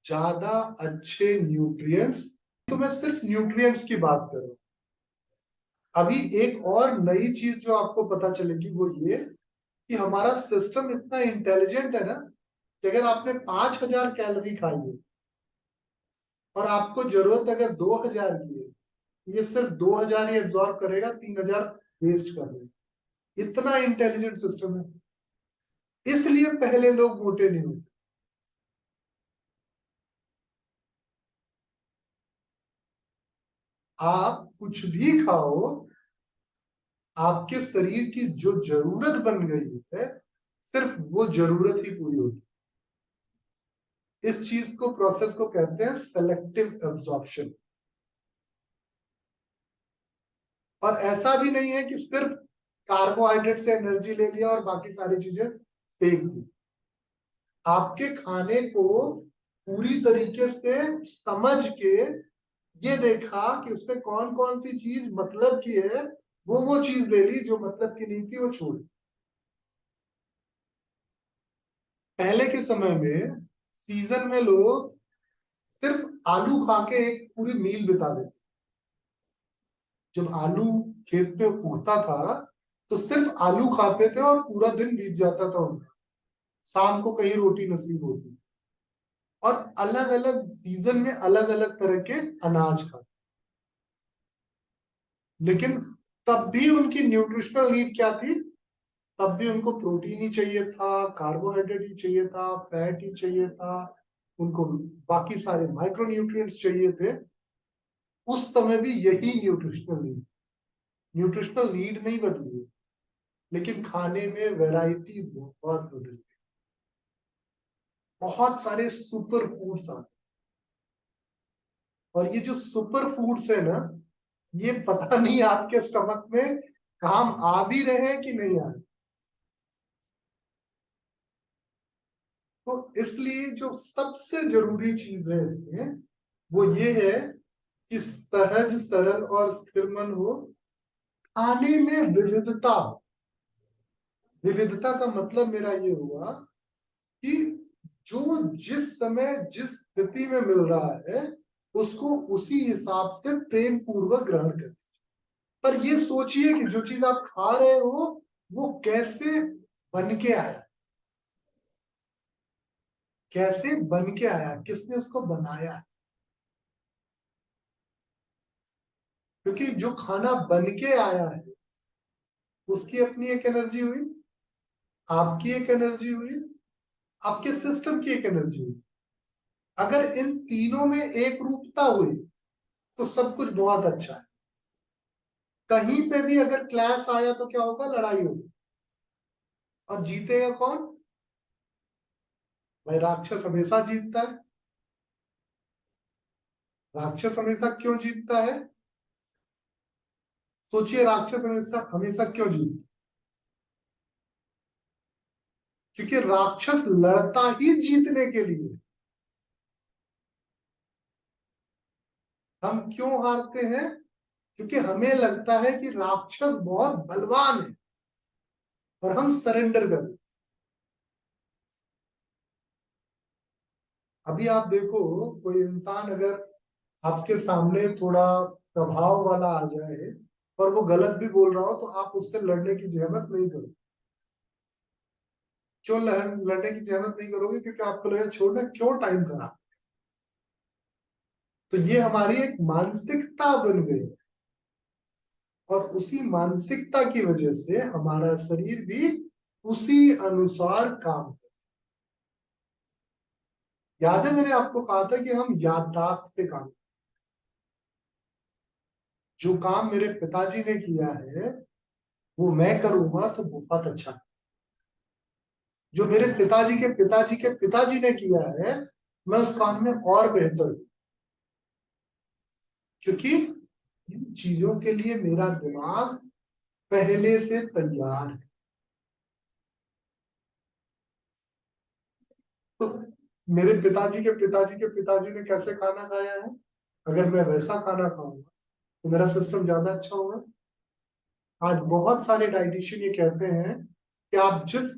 ज्यादा अच्छे न्यूट्रिएंट्स। तो मैं सिर्फ न्यूट्रिएंट्स की बात कर रहा हूं। अभी एक और नई चीज जो आपको पता चलेगी वो ये कि हमारा सिस्टम इतना इंटेलिजेंट है ना कि अगर आपने 5000 कैलोरी खाई है और आपको जरूरत अगर 2000 की है, ये सिर्फ 2000 ही एब्जॉर्ब करेगा, 3000 वेस्ट कर देगा। इतना इंटेलिजेंट सिस्टम है, इसलिए पहले लोग मोटे नहीं होते। आप कुछ भी खाओ, आपके शरीर की जो जरूरत बन गई है सिर्फ वो जरूरत ही पूरी होती इस चीज को, प्रोसेस को कहते हैं सेलेक्टिव एब्जॉर्प्शन। और ऐसा भी नहीं है कि सिर्फ कार्बोहाइड्रेट से एनर्जी ले लिया और बाकी सारी चीजें फेंक दी। आपके खाने को पूरी तरीके से समझ के ये देखा कि उसमें कौन कौन सी चीज मतलब की है, वो चीज ले ली, जो मतलब की नहीं थी वो छोड़ दी। पहले के समय में सीजन में लोग सिर्फ आलू खा के एक पूरी मील बिता देते। जब आलू खेत में उगता था तो सिर्फ आलू खाते थे और पूरा दिन बीत जाता था उनका, शाम को कहीं रोटी नसीब होती। और अलग अलग सीजन में अलग अलग तरह के अनाज खाते। लेकिन तब भी उनकी न्यूट्रिशनल नीड क्या थी? तब भी उनको प्रोटीन ही चाहिए था, कार्बोहाइड्रेट ही चाहिए था, फैट ही चाहिए था, उनको बाकी सारे माइक्रो न्यूट्रिएंट्स चाहिए थे। उस समय भी यही न्यूट्रिशनल नीड नहीं बदली, लेकिन खाने में वैरायटी बहुत बदल गई। बहुत सारे सुपर फूड्स आ गए। और ये जो सुपर फूड्स है ना, ये पता नहीं आपके स्टमक में काम आ भी रहे हैं कि नहीं आ रहे। तो इसलिए जो सबसे जरूरी चीज है इसमें वो ये है कि सहज, सरल और स्थिर मन हो। खाने में विविधता हो। विविधता का मतलब मेरा ये हुआ कि जो जिस समय जिस स्थिति में मिल रहा है उसको उसी हिसाब से प्रेम पूर्वक ग्रहण करें। पर ये सोचिए कि जो चीज आप खा रहे हो वो कैसे बन के आया, कैसे बन के आया, किसने उसको बनाया। क्योंकि जो खाना बन के आया है उसकी अपनी एक एनर्जी हुई, आपकी एक एनर्जी हुई, आपके सिस्टम की एक एनर्जी हुई। अगर इन तीनों में एक रूपता हुई तो सब कुछ बहुत अच्छा है। कहीं पे भी अगर क्लैश आया तो क्या होगा? लड़ाई होगी। और जीतेगा कौन? भाई राक्षस हमेशा जीतता है। राक्षस हमेशा क्यों जीतता है? सोचिए, राक्षस हमेशा हमेशा क्यों जीतता है? क्योंकि राक्षस लड़ता ही जीतने के लिए। हम क्यों हारते हैं? क्योंकि हमें लगता है कि राक्षस बहुत बलवान है और हम सरेंडर कर दें। अभी आप देखो, कोई इंसान अगर आपके सामने थोड़ा प्रभाव वाला आ जाए और वो गलत भी बोल रहा हो तो आप उससे लड़ने की जहमत नहीं करोगे। क्यों लड़ने की जहमत नहीं करोगे? क्योंकि आपको लगेगा छोड़ना क्यों, टाइम खराब। तो ये हमारी एक मानसिकता बन गई और उसी मानसिकता की वजह से हमारा शरीर भी उसी अनुसार काम करे। याद है मैंने आपको कहा था कि हम याददाश्त पे काम, जो काम मेरे पिताजी ने किया है वो मैं करूंगा तो बहुत अच्छा। जो मेरे पिताजी के पिताजी के पिताजी ने किया है मैं उस काम में और बेहतर हूं, क्योंकि इन चीजों के लिए मेरा दिमाग पहले से तैयार है। तो मेरे पिताजी के पिताजी के पिताजी ने कैसे खाना खाया है, अगर मैं वैसा खाना खाऊंगा तो मेरा सिस्टम ज्यादा अच्छा होगा। आज बहुत सारे डाइटिशियन ये कहते हैं कि आप जिस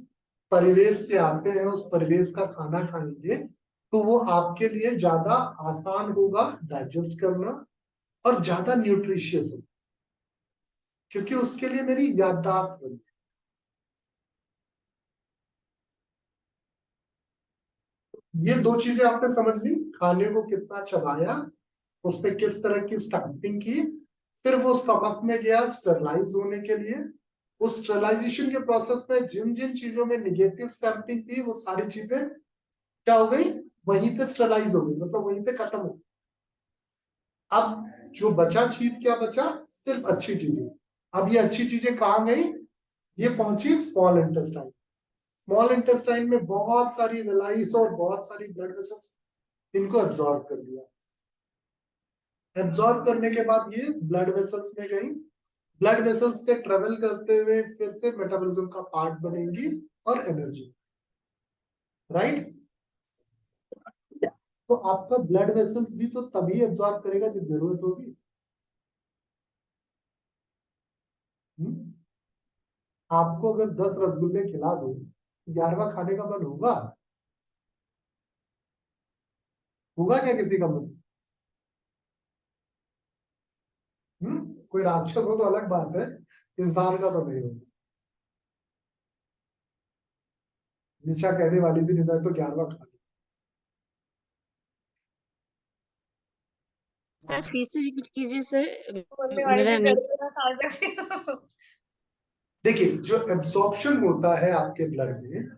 परिवेश से आते हैं उस परिवेश का खाना खाएंगे तो वो आपके लिए ज्यादा आसान होगा डाइजेस्ट करना और ज्यादा न्यूट्रिशियस होगा, क्योंकि उसके लिए मेरी याददाश्त बनी। ये दो चीजें आपने समझ ली, खाने को कितना चबाया, उस पर किस तरह की स्टैंपिंग की, फिर वो स्टमक में गया स्टरलाइज होने के लिए। उस स्टरलाइजेशन के प्रोसेस में जिन जिन चीजों में निगेटिव स्टैंपिंग थी वो सारी चीजें क्या हो गई? वहीं पे स्टरलाइज हो गई, मतलब वहीं पे खत्म हो गई। अब जो बचा चीज क्या बचा? सिर्फ अच्छी चीजें। अब ये अच्छी चीजें कहाँ गई? ये पहुंची स्मॉल इंटेस्टाइन। स्मॉल इंटेस्टाइन में बहुत सारी विलाइस और बहुत सारी ब्लड वेसल्स इनको एब्जॉर्ब कर लिया। एब्जॉर्ब करने के बाद ये ब्लड वेसल्स में गई, ब्लड वेसल्स से ट्रेवल करते हुए फिर से मेटाबॉलिज्म का पार्ट बनेंगी और एनर्जी, राइट। तो आपका ब्लड वेसल्स भी तो तभी एब्जॉर्ब करेगा जब जरूरत होगी। आपको अगर 10 रसगुल्ले खिला दो, 11वां खाने का मन होगा? होगा क्या किसी का मन? कोई राक्षस हो तो अलग बात है, इंसान का तो नहीं होगा। निशा कहने वाली थी मैं तो 11वां खा लूं। सर फिर से रिपीट कीजिए सर, बोलने वाली मेरा थी नहीं। जल्दी खा सकती हूँ। देखिए, जो एब्जॉर्प्शन होता है आपके ब्लड में,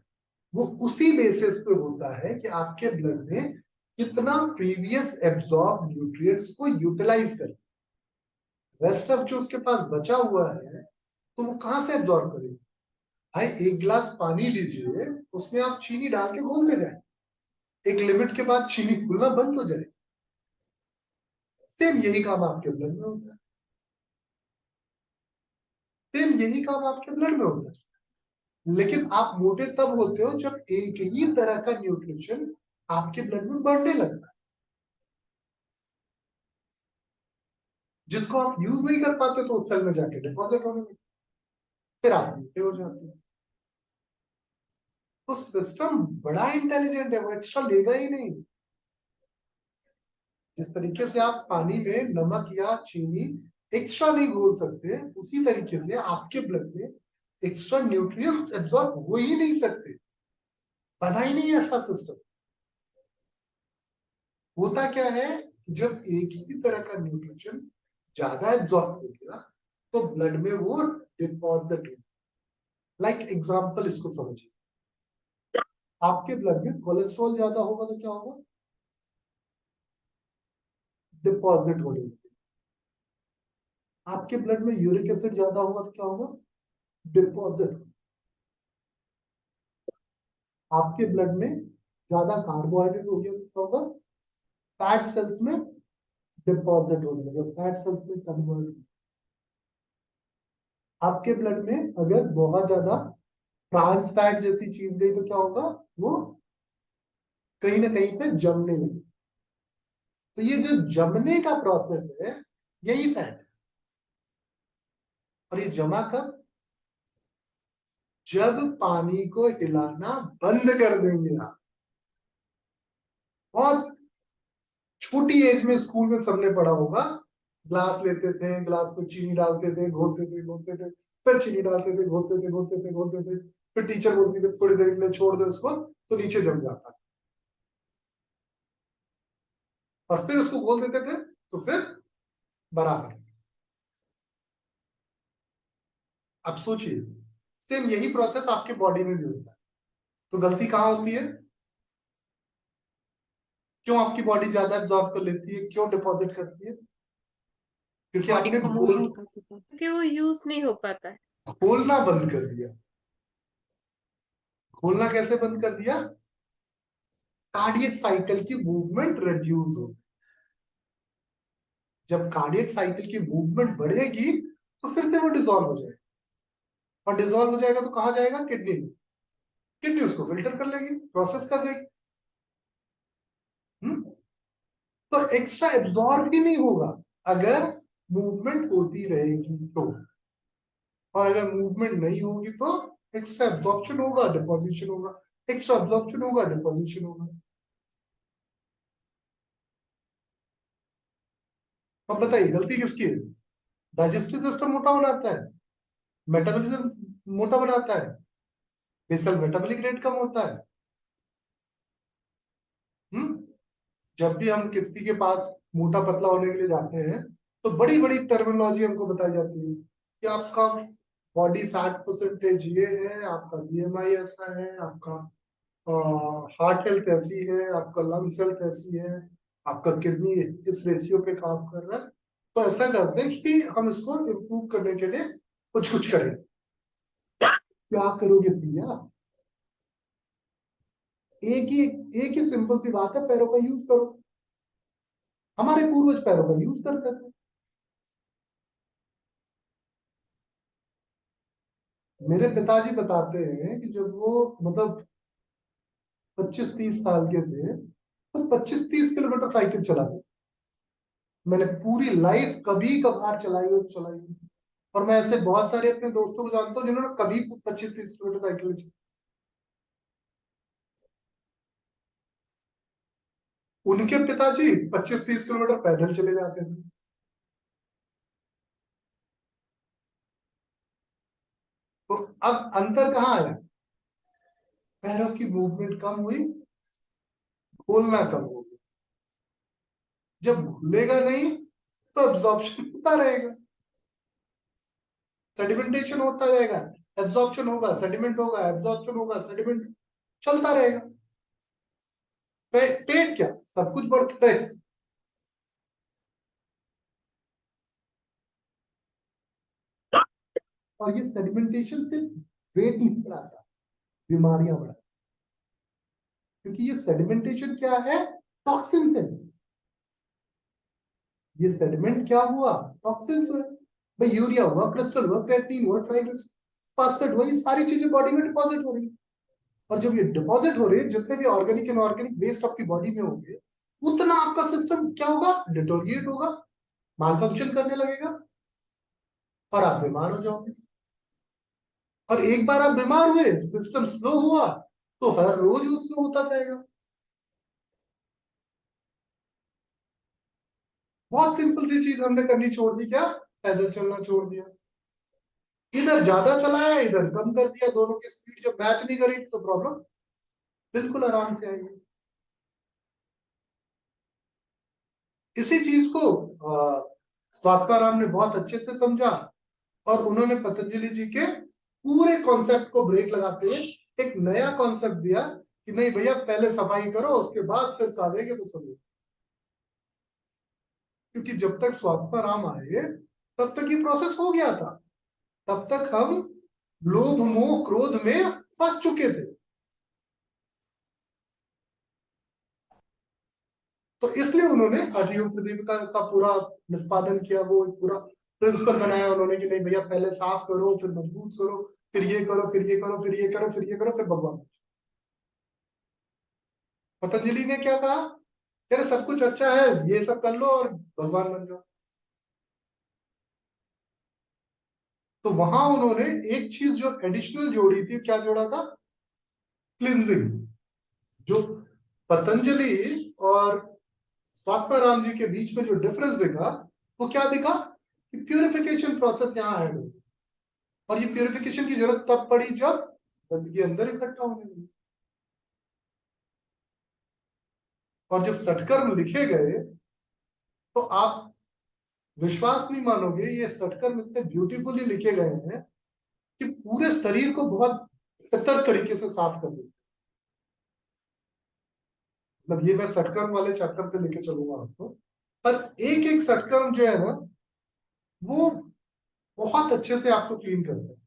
वो उसी बेसिस पे होता है कि आपके ब्लड में कितना प्रीवियस एब्जॉर्ब न्यूट्रिएंट्स को यूटिलाइज कर, रेस्ट ऑफ जो उसके पास बचा हुआ है तो वो कहां से एब्जॉर्ब करेगा? भाई 1 गिलास पानी लीजिए, उसमें आप चीनी डाल के घोलते जाए, एक लिमिट के बाद चीनी घुलना बंद हो जाए। सेम यही काम आपके ब्लड में होता है, सेम यही काम आपके ब्लड में होता है। लेकिन आप मोटे तब होते हो जब एक ही तरह का न्यूट्रिशन आपके ब्लड में बढ़ने लगता है, जिसको आप यूज नहीं कर पाते तो उस सेल में जाके डिपॉजिट होने लगता है, फिर आप मोटे हो जाते हैं। तो सिस्टम बड़ा इंटेलिजेंट है, वो एक्स्ट्रा लेगा ही नहीं। जिस तरीके से आप पानी में नमक या चीनी एक्स्ट्रा नहीं घोल सकते, उसी तरीके से आपके ब्लड में एक्स्ट्रा न्यूट्रिएंट्स एब्जॉर्ब हो ही नहीं सकते, बना ही नहीं ऐसा सिस्टम। होता क्या है, जब एक ही तरह का न्यूट्रिशन ज्यादा एब्जॉर्ब हो गया तो ब्लड में वो डिपॉजिट, लाइक एग्जांपल इसको समझिए, आपके ब्लड में कोलेस्ट्रॉल ज्यादा होगा तो क्या होगा? डिपॉजिट हो जाएगी। आपके ब्लड में यूरिक एसिड ज्यादा होगा तो क्या होगा? डिपॉजिट। आपके ब्लड में ज्यादा कार्बोहाइड्रेट हो गया तो क्या होगा? फैट सेल्स में डिपॉजिट हो जाएगा, फैट सेल्स में कन्वर्ट। आपके ब्लड में अगर बहुत ज्यादा ट्रांस फैट जैसी चीज गई तो क्या होगा? वो कहीं ना कहीं पे जमने लगी। तो ये जो जमने का प्रोसेस है यही फैट है। और ये जमा कब? जब पानी को हिलाना बंद कर देंगे आप। बहुत छोटी एज में स्कूल में सबने पढ़ा होगा, ग्लास लेते थे, ग्लास में चीनी डालते थे, घोलते थे घोलते थे, फिर चीनी डालते थे, घोलते थे घोलते थे घोलते थे, फिर टीचर बोलती थी थोड़ी देर के लिए छोड़ दो उसको, तो नीचे जम जाता, और फिर उसको घोल देते थे तो फिर बराबर। अब सोचिए, सेम यही प्रोसेस आपके बॉडी में भी होता है। तो गलती कहाँ होती है? क्यों आपकी बॉडी ज्यादा एब्जॉर्ब कर लेती है, क्यों डिपॉजिट करती है? क्योंकि आपने क्योंकि वो यूज नहीं हो पाता है। खोलना बंद कर दिया। खोलना कैसे बंद कर दिया? कार्डियक साइकिल की मूवमेंट रिड्यूस हो। जब कार्डियक साइकिल की मूवमेंट बढ़ेगी तो फिर से वो डिसॉल्व हो जाएगा, और डिसॉल्व हो जाएगा तो कहां जाएगा? किडनी में। किडनी उसको फिल्टर कर लेगी, प्रोसेस कर देगी। तो एक्स्ट्रा एब्जॉर्ब ही नहीं होगा अगर मूवमेंट होती रहेगी तो, और अगर मूवमेंट नहीं होगी तो एक्स्ट्रा एब्जॉर्प्शन होगा, डिपोजिशन होगा, एक्स्ट्रा एब्जॉर्प्शन होगा, डिपोजिशन होगा। अब बताइए गलती किसकी है? डाइजेस्टिव सिस्टम मोटा बनाता है, मेटाबॉलिज्म मोटा बनाता है, बेसल मेटाबॉलिक रेट कम होता है। जब भी हम किसी के पास मोटा पतला होने के लिए जाते हैं तो बड़ी बड़ी टर्मिनोलॉजी हमको बताई जाती है कि आपका बॉडी फैट परसेंटेज ये है, आपका बीएमआई ऐसा है, आपका हार्ट हेल्थ ऐसी है, आपका लंग्स हेल्थ ऐसी है, आपका किडनी इस रेशियो पे काम कर रहा है। तो ऐसा करते हैं कि हम इसको इम्प्रूव करने के लिए कुछ कुछ करें। क्या करोगे भैया? एक ही सिंपल सी बात है, पैरों का यूज करो। हमारे पूर्वज पैरों का यूज करते थे। मेरे पिताजी बताते हैं कि जब वो मतलब 25-30 साल के थे तो 25-30 किलोमीटर साइकिल चलाते। मैंने पूरी लाइफ कभी कभार चलाई हो तो चलाई हो। और मैं ऐसे बहुत सारे अपने दोस्तों को जानता हूँ जिन्होंने कभी 25-30 किलोमीटर साइकिल नहीं चलाई। उनके पिताजी 25-30 किलोमीटर पैदल चले जाते थे। तो अब अंतर कहाँ आया? पैरों की मूवमेंट कम हुई, बोलना कम हो गया। जब भूलेगा नहीं तो एब्जॉर्प्शन होता रहेगा, सेडिमेंटेशन होता जाएगा, एब्जॉर्प्शन होगा, सेडिमेंट होगा, एब्जॉर्प्शन होगा, सेडिमेंट चलता रहेगा। पेट क्या, सब कुछ बढ़ता रहेगा। और ये सेडिमेंटेशन सिर्फ वेट नहीं बढ़ाता, बीमारियां बढ़ाता। क्योंकि ये सेडिमेंटेशन क्या है? टॉक्सिन है। ये सेडिमेंट क्या हुआ? टॉक्सिन हुए। भाई यूरिया हुआ, क्रिस्टल हुआ, क्रेटिनिन हुआ, ट्राइग्लिसराइड, फास्फेट हुआ, ये सारी चीजें बॉडी में डिपॉजिट हो रही है। और जब ये डिपॉजिट हो रही है, जितने भी ऑर्गेनिक इनऑर्गेनिक वेस्ट आपकी बॉडी में होंगे, उतना आपका सिस्टम क्या होगा? डिटोरिएट होगा, माल फंक्शन करने लगेगा और आप बीमार हो जाओगे। और एक बार आप बीमार हुए, सिस्टम स्लो हुआ, तो हर रोज वो स्लो होता जाएगा। बहुत सिंपल सी चीज हमने करनी छोड़ दी, क्या? पैदल चलना छोड़ दिया। इधर ज्यादा चलाया, इधर कम कर दिया। दोनों की स्पीड जब मैच नहीं करी तो प्रॉब्लम बिल्कुल आराम से आएगी। इसी चीज को स्वात्माराम ने बहुत अच्छे से समझा और उन्होंने पतंजलि जी के पूरे कॉन्सेप्ट को ब्रेक लगाते हुए एक नया कॉन्सेप्ट दिया कि नहीं भैया, पहले सफाई करो, उसके बाद फिर साधेंगे तो सभी। क्योंकि जब तक स्वात्माराम आए तब तक ये प्रोसेस हो गया था। तब तक हम लोभ मोह क्रोध में फंस चुके थे। तो इसलिए उन्होंने हठयोग प्रदीपिका का पूरा निष्पादन किया। वो एक पूरा प्रिंसिपल बनाया उन्होंने कि नहीं भैया, पहले साफ करो, फिर मजबूत करो, फिर ये करो, फिर ये करो, फिर ये करो, फिर ये करो, फिर भगवान। पतंजलि ने क्या कहा? यार सब कुछ अच्छा है, ये सब कर लो और भगवान बन जाओ। तो वहां उन्होंने एक चीज जो एडिशनल जोड़ी थी, क्या जोड़ा था? क्लिनजिंग। जो पतंजलि और स्वात्माराम जी के बीच में जो डिफरेंस दिखा, वो क्या दिखा? कि प्यूरिफिकेशन प्रोसेस यहाँ ऐड हो। और ये प्यूरिफिकेशन की जरूरत तब पड़ी जब गंदगी अंदर इकट्ठा होने लगी। और जब सटकर्म लिखे गए तो आप विश्वास नहीं मानोगे, ये सटकर्म इतने ब्यूटीफुली लिखे गए हैं कि पूरे शरीर को बहुत बेहतर तरीके से साफ कर देते। मतलब ये मैं सटकर्म वाले चैप्टर पे लेके चलूंगा आपको। पर एक एक सटकर्म जो है ना, वो बहुत अच्छे से आपको क्लीन करता है।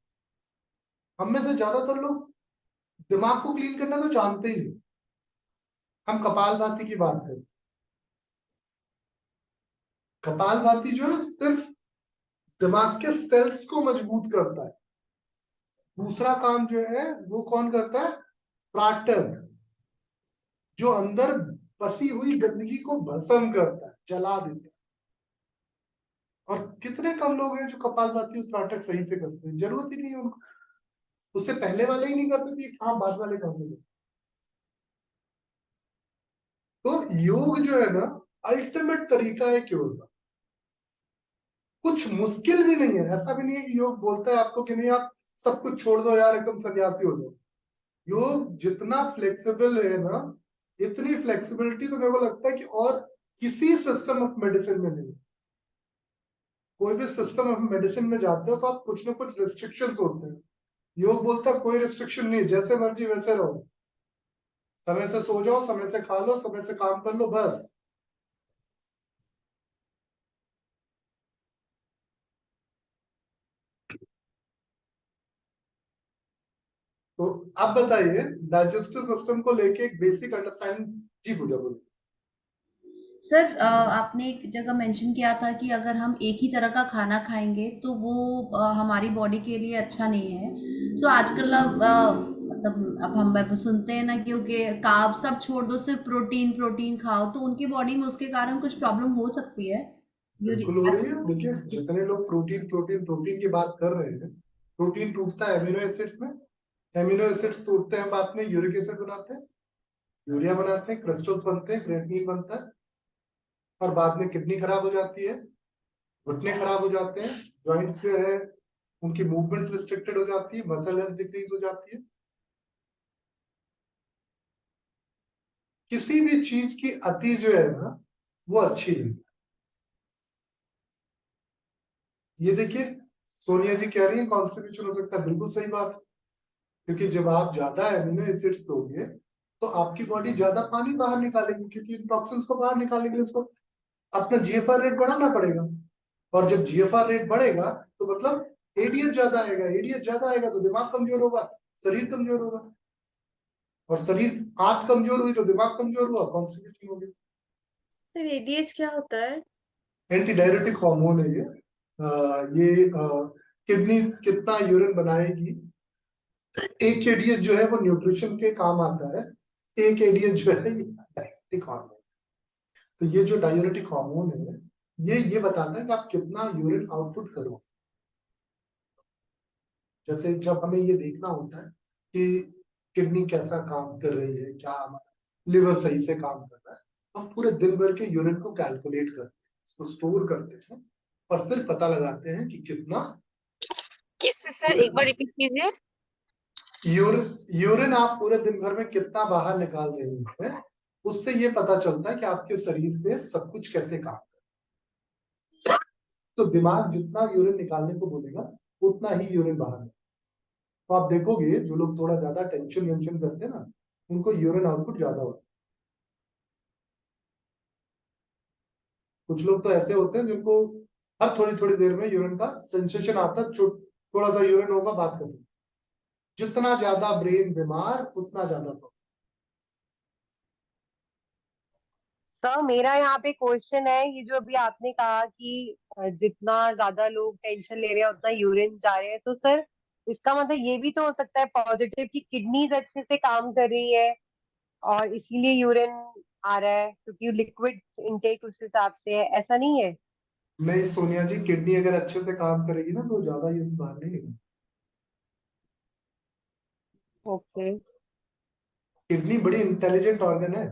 हम में से ज्यादातर लोग दिमाग को क्लीन करना तो जानते ही नहीं। हम कपालभाति की बात करें, कपालभाति जो है सिर्फ दिमाग के सेल्स को मजबूत करता है। दूसरा काम जो है वो कौन करता है? प्राटक, जो अंदर बसी हुई गंदगी को भस्म करता है, जला देता है। और कितने कम लोग हैं जो कपालभाति और प्राटक सही से करते हैं? जरूरत ही नहीं है उनको। उससे पहले वाले ही नहीं करते थे, कहाँ बाद वाले कहां से करते? तो योग जो है ना, अल्टीमेट तरीका है क्योर का। कुछ मुश्किल भी नहीं है। ऐसा भी नहीं है कि योग बोलता है आपको कि नहीं आप सब कुछ छोड़ दो यार, एकदम सन्यासी हो जाओ। योग जितना फ्लेक्सिबल है ना, इतनी फ्लेक्सिबिलिटी तो मेरे को लगता है कि और किसी सिस्टम ऑफ मेडिसिन में नहीं। कोई भी सिस्टम ऑफ मेडिसिन में जाते हो तो आप कुछ ना कुछ रिस्ट्रिक्शंस होते हैं। योग बोलता है कोई रिस्ट्रिक्शन नहीं, जैसे मर्जी वैसे रहो, समय से सो जाओ, समय से खा लो, समय से काम कर लो, बस। तो आप बताइए डाइजेस्टिव सिस्टम को लेके एक बेसिक अंडरस्टैंडिंग। जी पूजा बोलिए। सर आपने एक जगह मेंशन किया था कि अगर हम एक ही तरह का खाना खाएंगे तो वो हमारी बॉडी के लिए अच्छा नहीं है। सो आजकल मतलब अब हम अब सुनते हैं ना क्योंकि कार्ब सब छोड़ दो, सिर्फ प्रोटीन प्रोटीन खाओ, तो उनकी बॉडी में उसके कारण कुछ प्रॉब्लम हो सकती है। बिल्कुल हो रही है। देखिए जितने लोग प्रोटीन प्रोटीन प्रोटीन की बात कर रहे हैं, प्रोटीन टूटता है एमिनो एसिड्स में, एमिनो एसिड्स टूटते हैं, बाद में यूरिक एसिड बनाते हैं, यूरिया बनाते हैं, क्रिस्टल्स बनते हैं, क्रेटिनिन बनता है, और बाद में किडनी खराब हो जाती है, घुटने खराब हो जाते हैं, जॉइंट्स जो है उनकी मूवमेंट रिस्ट्रिक्टेड हो जाती है, मसल हेल्थ डिक्रीज हो जाती है। किसी भी चीज की अति जो है ना वो अच्छी नहीं। ये देखिए सोनिया जी कह रही है कॉन्स्टिपेशन हो सकता है, बिल्कुल सही बात है, क्योंकि जब आप ज्यादा एमिनो एसिड्स दोगे तो आपकी बॉडी ज्यादा पानी बाहर निकालेगी, क्योंकि इन टॉक्सिन्स को बाहर निकालने के लिए उसको अपना जीएफआर रेट बढ़ाना पड़ेगा, और जब जीएफआर रेट बढ़ेगा तो मतलब एडीएच ज्यादा आएगा, एडीएच ज्यादा आएगा तो दिमाग कमजोर होगा, शरीर कमजोर होगा, और शरीर आंख कमजोर हुई तो दिमाग कमजोर हुआ, कॉन्स्टिपेशन हो गया। सर एडीएच क्या होता है? एंटी डायरेटिक हार्मोन है ये। किडनी कितना यूरिन बनाएगी, एक एडीएच जो है वो न्यूट्रिशन के काम आता है, एक एडीएच जो है ये डायरेटिक हार्मोन। तो ये जो डायरेटिक हार्मोन है ये बताता है कि आप कितना यूरिन आउटपुट करो। जैसे जब हमें ये देखना होता है कि किडनी कैसा काम कर रही है, क्या लिवर सही से काम कर रहा है, हम पूरे दिन भर के यूरिन को कैलकुलेट करते हैं, उसको स्टोर करते हैं, और फिर पता लगाते हैं कि कितना किससे सर, एक बार रिपीट कीजिए। यूरिन आप पूरे दिन भर में कितना बाहर निकाल रहे हैं, उससे ये पता चलता है कि आपके शरीर में सब कुछ कैसे काम कर। तो दिमाग जितना यूरिन निकालने को बोलेगा उतना ही यूरिन बाहर निकालेगा। तो आप देखोगे जो लोग थोड़ा ज्यादा टेंशन वेंशन करते हैं ना, उनको यूरिन आउटपुट ज्यादा होता है। कुछ लोग तो ऐसे होते हैं जिनको हर थोड़ी थोड़ी देर में यूरिन का सेंसेशन आता है, थोड़ा सा यूरिन होगा बात करते। जितना ज्यादा ब्रेन बीमार उतना ज्यादा प्रॉब्लम। सर मेरा यहाँ पे क्वेश्चन है, ये जो अभी आपने कहा कि जितना ज्यादा लोग टेंशन ले रहे हैं उतना यूरिन जा रहे हैं, तो सर इसका मतलब ये भी तो हो सकता है पॉजिटिव कि किडनीज अच्छे से काम कर रही है और इसीलिए यूरिन आ रहा है, क्योंकि लिक्विड इनटेक उस हिसाब से है, ऐसा नहीं है? नहीं सोनिया जी, किडनी अगर अच्छे से काम करेगी ना तो ज्यादा यूरिन बाहर नहीं निकलेगा। ओके। किडनी बड़ी इंटेलिजेंट ऑर्गन है।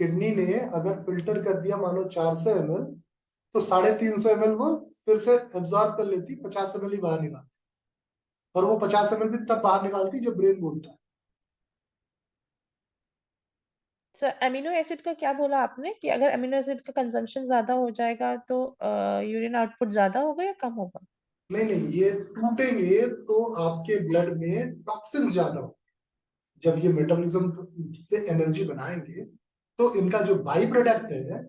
किडनी ने अगर फिल्टर कर दिया मानो 400 ml, तो 350 ml वो फिर से एब्जॉर्ब कर लेती, 50 ml ही बाहर निकालती, और वो 50 ml भी तब बाहर निकालती जब ब्रेन बोलता है। सर अमीनो एसिड का क्या बोला आपने कि अगर अमीनो एसिड का कंजम्पशन ज्यादा हो जाएगा तो यूरिन आउटपुट ज्यादा होगा या कम होगा? नहीं नहीं, ये टूटेंगे तो आपके ब्लड में टॉक्सिन ज्यादा हो। जब ये मेटाबॉलिज्म पे एनर्जी बनाएंगे तो इनका जो बाई प्रोडक्ट है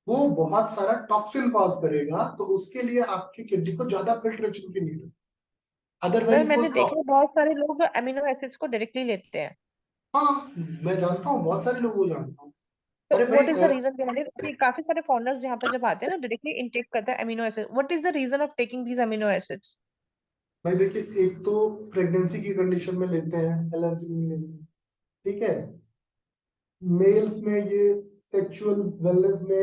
वो बहुत सारा टॉक्सिन कॉज करेगा, तो उसके लिए आपकी किडनी को ज्यादा फिल्ट्रेशन की नीड है। सर अदरवाइज मैंने वो देखा बहुत सारे लोग अमीनो एसिड्स को डायरेक्टली लेते हैं। हाँ मैं जानता हूँ, बहुत सारे लोग को जानता हूँ। तो अरे व्हाट इज द भाई रीजन बिहाइंड इट कि काफी सारे फॉरेनर्स यहाँ पर जब आते हैं ना डायरेक्टली इनटेक करते हैं amino acid, what is the reason of taking these amino acids? भाई देखिए, एक तो प्रेगनेंसी की कंडीशन में लेते हैं, एलर्जी नहीं लेते हैं, ठीक है। मेल्स में ये सेक्सुअल वेलनेस में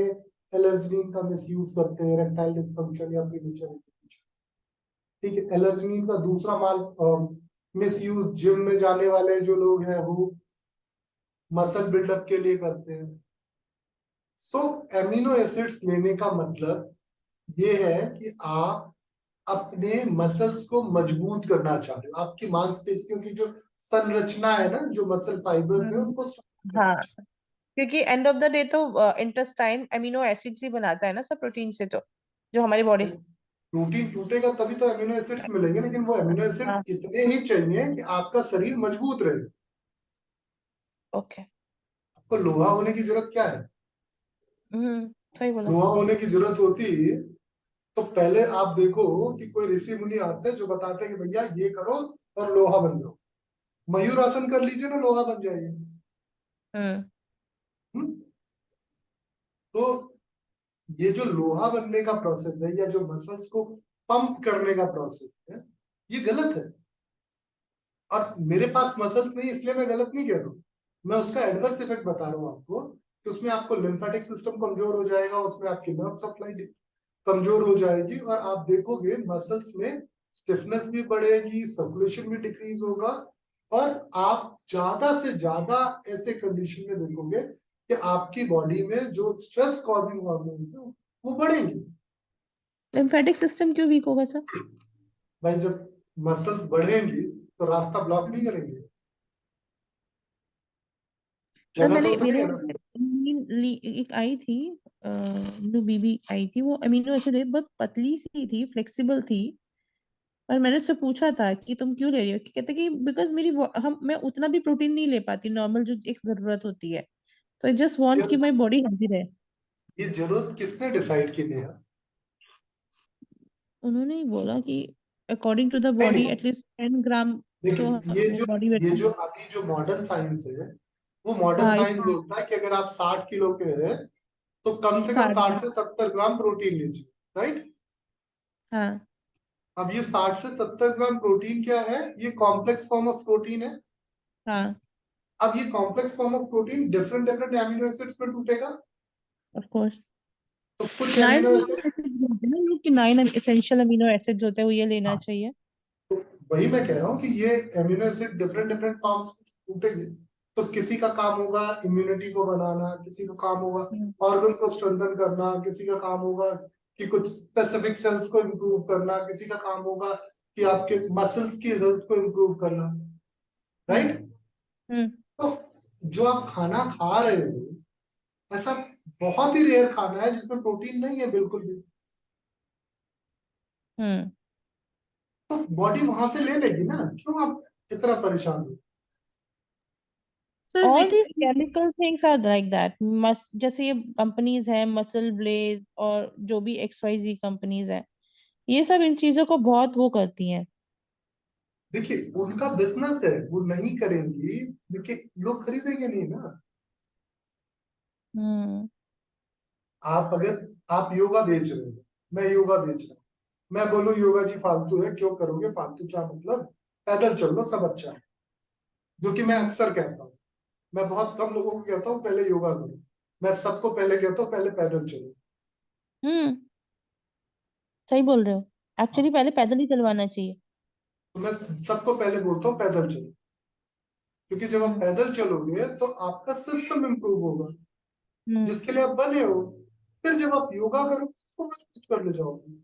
एलर्जिनिन का मिसयूज करते हैं, इरेक्टाइल डिसफंक्शन या प्रीमेच्योर, ठीक है। एलर्जिनिन का दूसरा माल मिसयूज जिम में जाने वाले जो लोग हैं वो मसल बिल्डअप के लिए करते हैं। सो एमिनो एसिड्स लेने का मतलब ये है कि आप अपने मसल्स को मजबूत करना चाह रहे हो, आपकी मांसपेशियों की जो संरचना है ना, जो मसल फाइबर्स है उनको strengthen करना हाँ, चाह रहे क्योंकि एंड ऑफ द डे तो इंटेस्टाइन अमीनो एसिड्स ही बनाता है ना सर प्रोटीन से, तो जो हमारी बॉडी। हो। प्रोटीन टूटेगा तभी तो एमिनो एसिड्स मिलेंगे, लेकिन वो एमिनो हाँ, एसिड इतने ही चाहिए कि आपका शरीर मजबूत रहे। ओके। आपको लोहा होने की जरूरत क्या है? सही बोला। लोहा होने की जरूरत होती तो पहले आप देखो कि कोई ऋषि मुनि आते हैं जो बताते हैं कि भैया ये करो और लोहा बन जाओ। मयूर आसन कर लीजिए ना, लोहा बन जाएगी। हम्म हम्म? तो ये जो लोहा बनने का प्रोसेस है या जो मसल्स को पंप करने का प्रोसेस है, ये गलत है। और मेरे पास मसल्स नहीं इसलिए मैं गलत नहीं कह रहा हूँ, मैं उसका एडवर्स इफेक्ट बता रहा हूँ आपको कि उसमें आपको लिम्फेटिक सिस्टम कमजोर हो जाएगा, उसमें आपकी नर्व सप्लाई कमजोर हो जाएगी, और आप देखोगे मसल्स में स्टिफनेस भी बढ़ेगी, सर्कुलेशन भी डिक्रीज होगा, और आप ज्यादा से ज्यादा ऐसे कंडीशन में देखोगे कि आपकी बॉडी में जो स्ट्रेस कॉजिंग हार्मोन है वो बढ़ेंगे। लिम्फेटिक सिस्टम क्यों वीक होगा सर? भाई जब मसल्स बढ़ेंगी तो रास्ता ब्लॉक नहीं करेंगे, सर जगह मैंने तो उतनी मेरे है ना। एक आई थी, बीबी आई थी, वो अमीनो एसिड है, बहुत पतली सी थी, फ्लेक्सिबल थी। और मैंने उससे पूछा था कि तुम क्यों ले रही हो, कि कहते कि बिकॉज मैं उतना भी प्रोटीन नहीं ले पाती नॉर्मल जो एक जरूरत होती है, तो आई जस्ट वांट कि माय बॉडी हेल्दी रहे। ये जरूरत किसने डिसाइड की है? उन्होंने ही बोला कि अकॉर्डिंग टू द नहीं बॉडी नहीं, एटलीस्ट 10 ग्राम देखिए तो बॉडी वेट। ये जो अभी जो मॉडर्न साइंस है, वो मॉडर्न हाँ साइंस बोलता है कि अगर आप 60 किलो के हैं तो कम से कम 60 से 70 ग्राम प्रोटीन लीजिए, राइट? हाँ अब ये 60 से 70 ग्राम प्रोटीन क्या है? ये कॉम्प्लेक्स फॉर्म ऑफ प्रोटीन है। हाँ अब ये complex form of protein different different amino acids में टूटेगा। Of course. तो कुछ 9 एमिनो अमीनो एसिड, एसिड्स होते हैं ना लोग, कि 9 एसेंशियल अमीनो एसिड्स होते हैं, वो ये लेना चाहिए। तो वही मैं कह रहा हूँ कि ये amino acid different different forms में टूटेंगे। तो किसी का काम होगा इम्यूनिटी को बनाना, किसी का काम होगा हम्म, ऑर्गन को स्ट्रेंथन करना, किसी का काम होगा कि कुछ स्पेसिफिक सेल्स को इम्प्रूव करना, किसी का काम होगा कि आपके मसल्स की हेल्थ को इम्प्रूव करना, हम्म, राइट? हम्म, तो जो आप खाना खा रहे हो, ऐसा बहुत ही रेयर खाना है जिसमें प्रोटीन नहीं है बिल्कुल भी, हम्म। तो बॉडी वहां से ले लेगी ना, क्यों आप इतना परेशान हो? Sir All these vegetarian chemical things are like that, मस जैसे ये कंपनीज है मसल ब्लेज और जो भी XYZ कंपनीज है, ये सब इन चीजों को बहुत वो करती हैं। देखिए उनका बिजनेस है, वो नहीं करेंगी क्योंकि लोग खरीदेंगे नहीं ना। हम्म आप अगर आप योगा बेच रहे हो, मैं योगा बेच रहा हूँ, मैं बोलूं योगा जी फालतू है, क्यों करोगे फालतू, क्या मतलब, पैदल चल लो सब अच्छा है, जो कि मैं अक्सर कहता हूँ। मैं बहुत कम लोगों को कहता हूँ पहले योगा करो, मैं सबको पहले कहता हूँ पहले पैदल चलो। हम्म सही बोल रहे हो, एक्चुअली पहले पैदल ही चलवाना चाहिए। तो मैं सबको पहले बोलता हूँ पैदल चलो, क्योंकि जब आप पैदल चलोगे तो आपका सिस्टम इंप्रूव होगा हम्म जिसके लिए आप बने हो। फिर जब आप योगा करो तो मजबूत कर ले जाओगे।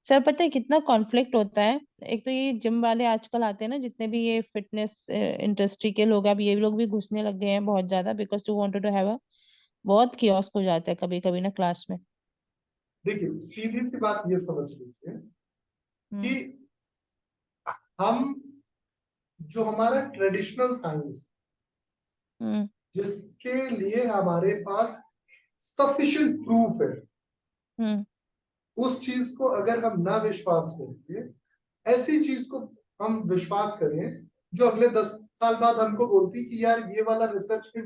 सर पता है कितना कॉन्फ्लिक्ट होता है, एक तो ये जिम वाले आजकल आते हैं ना, जितने भी ये फिटनेस इंडस्ट्री के लोग, अब ये लोग भी घुसने लग गए हैं बहुत ज्यादा, because to wanted to have a, बहुत कियोस्क हो जाता है कभी कभी ना क्लास में। देखिए सीधी सी बात ये समझ लीजिए हम्म कि हम जो हमारा ट्रेडिशनल साइंस हम्म जिसके लिए हमारे पास सफिशिएंट प्रूफ है, हम्म उस चीज को अगर हम ना विश्वास करेंगे, ऐसी चीज को हम विश्वास करें जो अगले 10 साल बाद हमको बोलती कि यार ये वाला रिसर्च में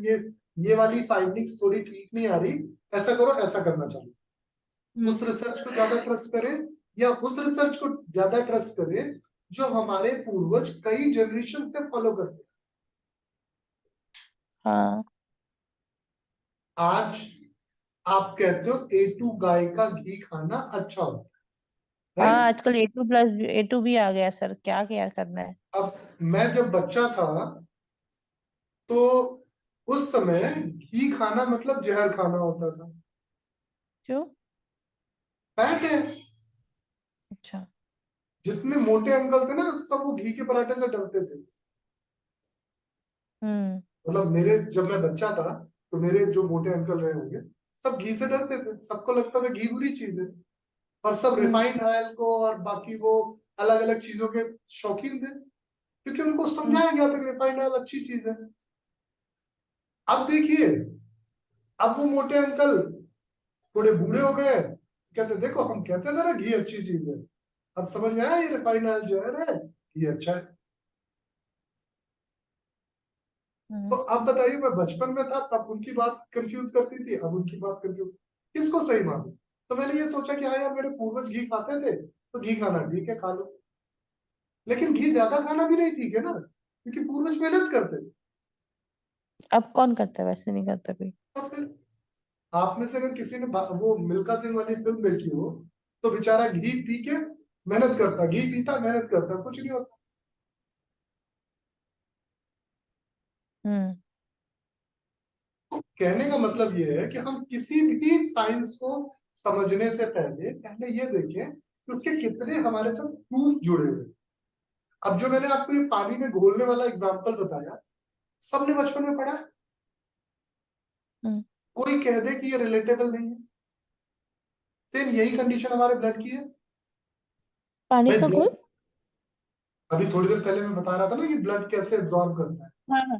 ये वाली फाइंडिंग्स थोड़ी ठीक नहीं आ रही, ऐसा करो, ऐसा करना चाहिए, हम्म उस रिसर्च को ज्यादा ट्रस्ट करें, या उस रिसर्च को ज्यादा ट्रस्ट करें जो हमारे पूर्वज कई जनरेशन से फॉलो करते हैं। हाँ आज आप कहते हो A2 गाय का घी खाना अच्छा होता है, हाँ, राइट? आजकल A2 भी आ गया सर, क्या क्या करना है। अब मैं जब बच्चा था तो उस समय घी खाना मतलब जहर खाना होता था। क्यों? फैट है। अच्छा। जितने मोटे अंकल थे ना सब वो घी के पराठे से डरते थे। हम्म मतलब मेरे जब मैं बच्चा था तो मेरे जो मोटे अंकल रहे होंगे सब घी से डरते थे, सबको लगता था घी बुरी चीज है, और सब हम्म रिफाइंड ऑयल को और बाकी वो अलग अलग चीजों के शौकीन थे, क्योंकि उनको हम्म समझाया गया था कि रिफाइंड ऑयल अच्छी चीज है। अब देखिए, अब वो मोटे अंकल थोड़े बूढ़े हो गए, कहते देखो हम कहते थे ना घी अच्छी चीज है, अब समझ में आया ये रिफाइंड ऑयल जहर है, ये अच्छा है। तो हम्म। अब बताइए, मैं बचपन में था तब उनकी बात कंफ्यूज करती थी, अब उनकी बात कंफ्यूज, किसको सही मानूं? तो मैंने ये सोचा कि हाँ यार, मेरे पूर्वज घी खाते थे तो घी खाना ठीक है, खा लो। लेकिन घी ज्यादा खाना भी नहीं ठीक है ना, क्योंकि पूर्वज मेहनत करते थे। अब कौन करता है? वैसे नहीं करता कोई। और फिर आप में से अगर किसी ने वो मिल्खा सिंह वाली फिल्म देखी हो, तो बेचारा घी पी के मेहनत करता, घी पीता मेहनत करता, कुछ नहीं होता। हम्म। तो कहने का मतलब ये है कि हम किसी भी साइंस को समझने से पहले पहले ये देखें कि उसके कितने हमारे साथ प्रूफ जुड़े हुए हैं। अब जो मैंने आपको ये पानी में घोलने वाला एग्जांपल बताया, सबने बचपन में पढ़ा है। हम्म। कोई कह दे कि ये रिलेटेबल नहीं है। सेम यही कंडीशन हमारे ब्लड की है। पानी भाई का घोल। ब्लड, अभी थोड़ी देर पहले मैं बता रहा था ना कि ब्लड कैसे एब्जॉर्ब करता है। हाँ हाँ।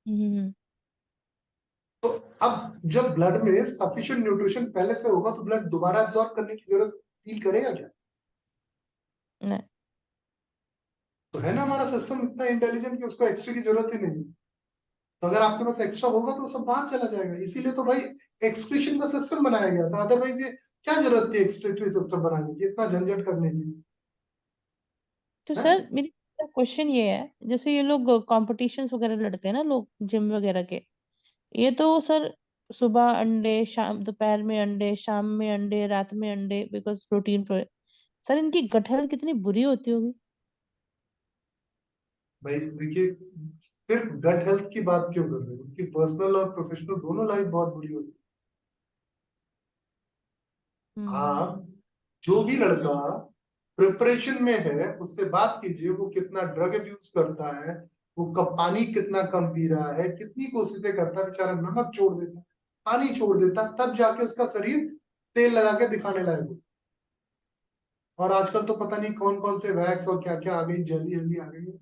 हम्म। तो अब जब ब्लड में सफिशिएंट न्यूट्रिशन पहले से होगा तो ब्लड दोबारा एब्जॉर्ब करने की जरूरत फील करेगा क्या? नहीं। तो है ना, हमारा सिस्टम इतना इंटेलिजेंट कि उसको एक्स्ट्रा की जरूरत ही नहीं है। तो अगर आपके पास एक्स्ट्रा होगा तो वो सब बाहर चला जाएगा। इसीलिए तो भाई एक्सक्रीशन का सिस्टम बनाया गया था, अदरवाइज ये क्या जरूरत थी एक्सक्रीटरी सिस्टम बनाने की, इतना झंझट करने की? तो है? सर मेरी क्वेश्चन ये है, जैसे ये लोग कॉम्पिटिशन्स वगैरह लड़ते हैं ना लोग जिम वगैरह के, ये तो सर सुबह अंडे, शाम दोपहर में अंडे, शाम में अंडे, रात में अंडे, बिकॉज प्रोटीन सर इनकी गट हेल्थ कितनी बुरी होती होगी। भाई देखिए, सिर्फ गट हेल्थ की बात क्यों कर रहे हो? उनकी पर्सनल और प्रोफेशनल दोनों लाइफ बहुत बुरी होती है। हम्म। आप जो भी लड़का प्रिपरेशन में है उससे बात कीजिए, वो कितना ड्रग अब्यूज करता है, वो कब पानी कितना कम पी रहा है, कितनी कोशिशें करता है, बेचारा नमक छोड़ देता है, पानी छोड़ देता है, तब जाके उसका शरीर तेल लगा के दिखाने लायक हो। और आजकल तो पता नहीं कौन कौन से वैक्स और क्या क्या आ गई, जल्दी जल्दी आ गई है।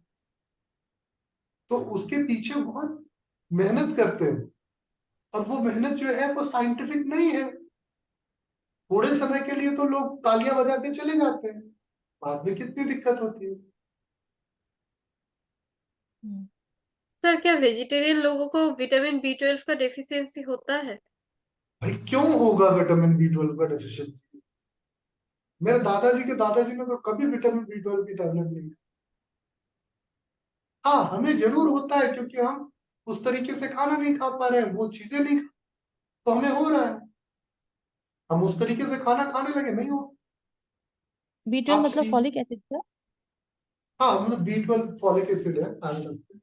तो उसके पीछे बहुत मेहनत करते हैं, और वो मेहनत जो है वो साइंटिफिक नहीं है। थोड़े समय के लिए तो लोग तालियां बजा के चले जाते हैं, बाद में कितनी दिक्कत होती है। हम्म। सर क्या वेजिटेरियन लोगों को विटामिन बी 12 का डेफिशिएंसी होता है? भाई क्यों होगा विटामिन बी 12 का डेफिशिएंसी? मेरे दादाजी के दादाजी ने तो कभी विटामिन बी 12 की टैबलेट नहीं ली। हाँ, हमें जरूर होता है क्योंकि हम उस तरीके से खाना नहीं खा पा रहे हैं, वो चीजें नहीं, तो हमें हो रहा है। हम उस तरीके से खाना खाने लगे, नहीं हो। B12 आप मतलब सी, फॉलिक एसिड का। हाँ मतलब बी 12 फॉलिक एसिड है, iron है।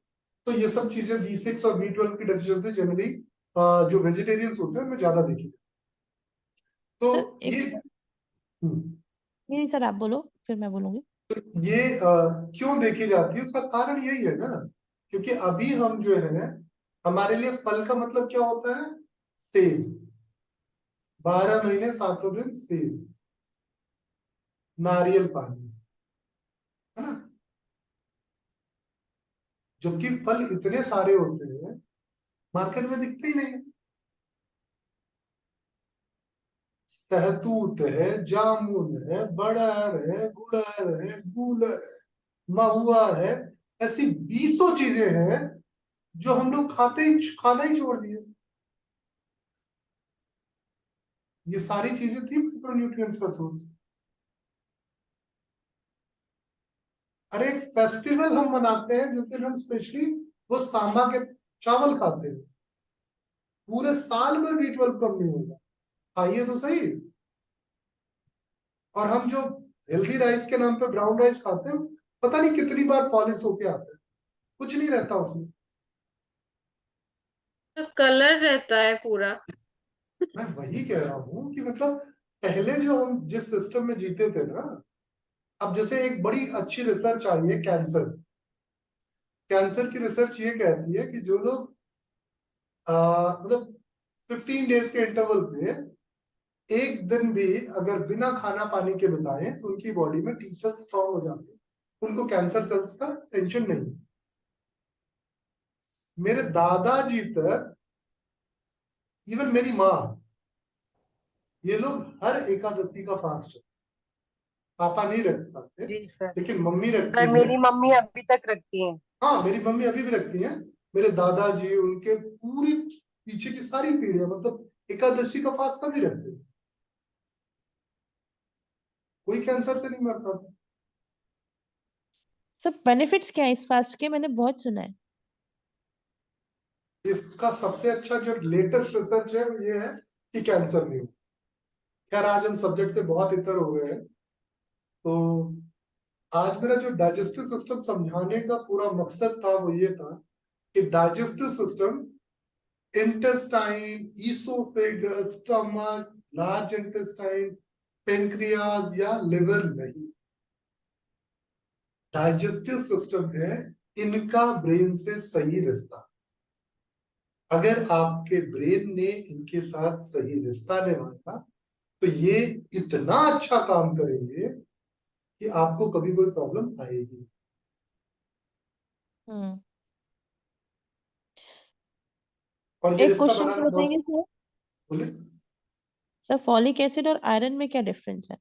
तो ये सब चीजें बी 6 और बी 12 की डेफिशिएंसी जनरली जो वेजिटेरियंस होते हैं उनमें ज्यादा देखी जाती है। सर तो एक ये मिनट। हम्म, नहीं सर आप बोलो फिर मैं बोलूंगी। ये क्यों देखी जाती है, उसका कारण यही है ना, क्योंकि अभी हम जो है, हमारे लिए फल का मतलब क्या होता है? सेब, 12 महीने 7 दिन सेब, नारियल पानी, है ना। जबकि फल इतने सारे होते हैं, मार्केट में दिखते ही नहीं है। सहतूत है, जामुन है, बड़र है, गुड़र है, गूलर है, महुआ है, ऐसी बीसों चीजें हैं जो हम लोग खाना ही छोड़ दिए। ये सारी चीजें थी माइक्रोन्यूट्रिएंट्स का सोर्स। अरे एक फेस्टिवल हम मनाते हैं जिस दिन हम स्पेशली वो सांबा के चावल खाते हैं, पूरे साल भर बी 12 कम नहीं होगा, खाइए तो सही। और हम जो हेल्दी राइस के नाम पे ब्राउन राइस खाते हैं, पता नहीं कितनी बार पॉलिश होके आते हैं, कुछ नहीं रहता उसमें। तो कलर रहता है पूरा। मैं वही कह रहा हूँ कि मतलब पहले जो हम जिस सिस्टम में जीते थे ना, अब जैसे एक बड़ी अच्छी रिसर्च आई है कैंसर, कैंसर की रिसर्च ये कहती है कि जो लोग मतलब 15 डेज के इंटरवल पे एक दिन भी अगर बिना खाना पानी के बिताए तो उनकी बॉडी में टी सेल्स स्ट्रॉन्ग हो जाते हैं, उनको कैंसर सेल्स का टेंशन नहीं। मेरे दादाजी तक, इवन मेरी माँ, ये लोग हर एकादशी का फास्ट है। पापा नहीं रख पाते, जी सर। लेकिन मम्मी रखती सर है। मेरी मम्मी अभी तक रखती हैं। हाँ, मेरी मम्मी अभी भी रखती हैं। मेरे दादाजी, उनके पूरी पीछे की सारी पीढ़ियां, मतलब एकादशी का फास्ट सभी रखते हैं, कोई कैंसर से नहीं मरता। सब बेनिफिट्स क्या है इस फास्ट के? मैंने बहुत सुना है। इसका सबसे अच्छा जो लेटेस्ट रिसर्च है वो ये है कि कैंसर नहीं हो। खैर, आज हम सब्जेक्ट से बहुत इतर हो गए हैं, तो आज मेरा जो डाइजेस्टिव सिस्टम समझाने का पूरा मकसद था वो ये था कि digestive system intestine, oesophagus, stomach, large intestine, pancreas या लिवर नहीं, डाइजेस्टिव सिस्टम है इनका ब्रेन से सही रिश्ता। अगर आपके ब्रेन ने इनके साथ सही रिश्ता निभाया तो ये इतना अच्छा काम करेंगे कि आपको कभी कोई प्रॉब्लम आएगी। हम्म। और ये एक रिश्ता क्वेश्चन बनाना बताएंगे बहुत। सर? बोले। सर फॉलिक एसिड और आयरन में क्या डिफरेंस है?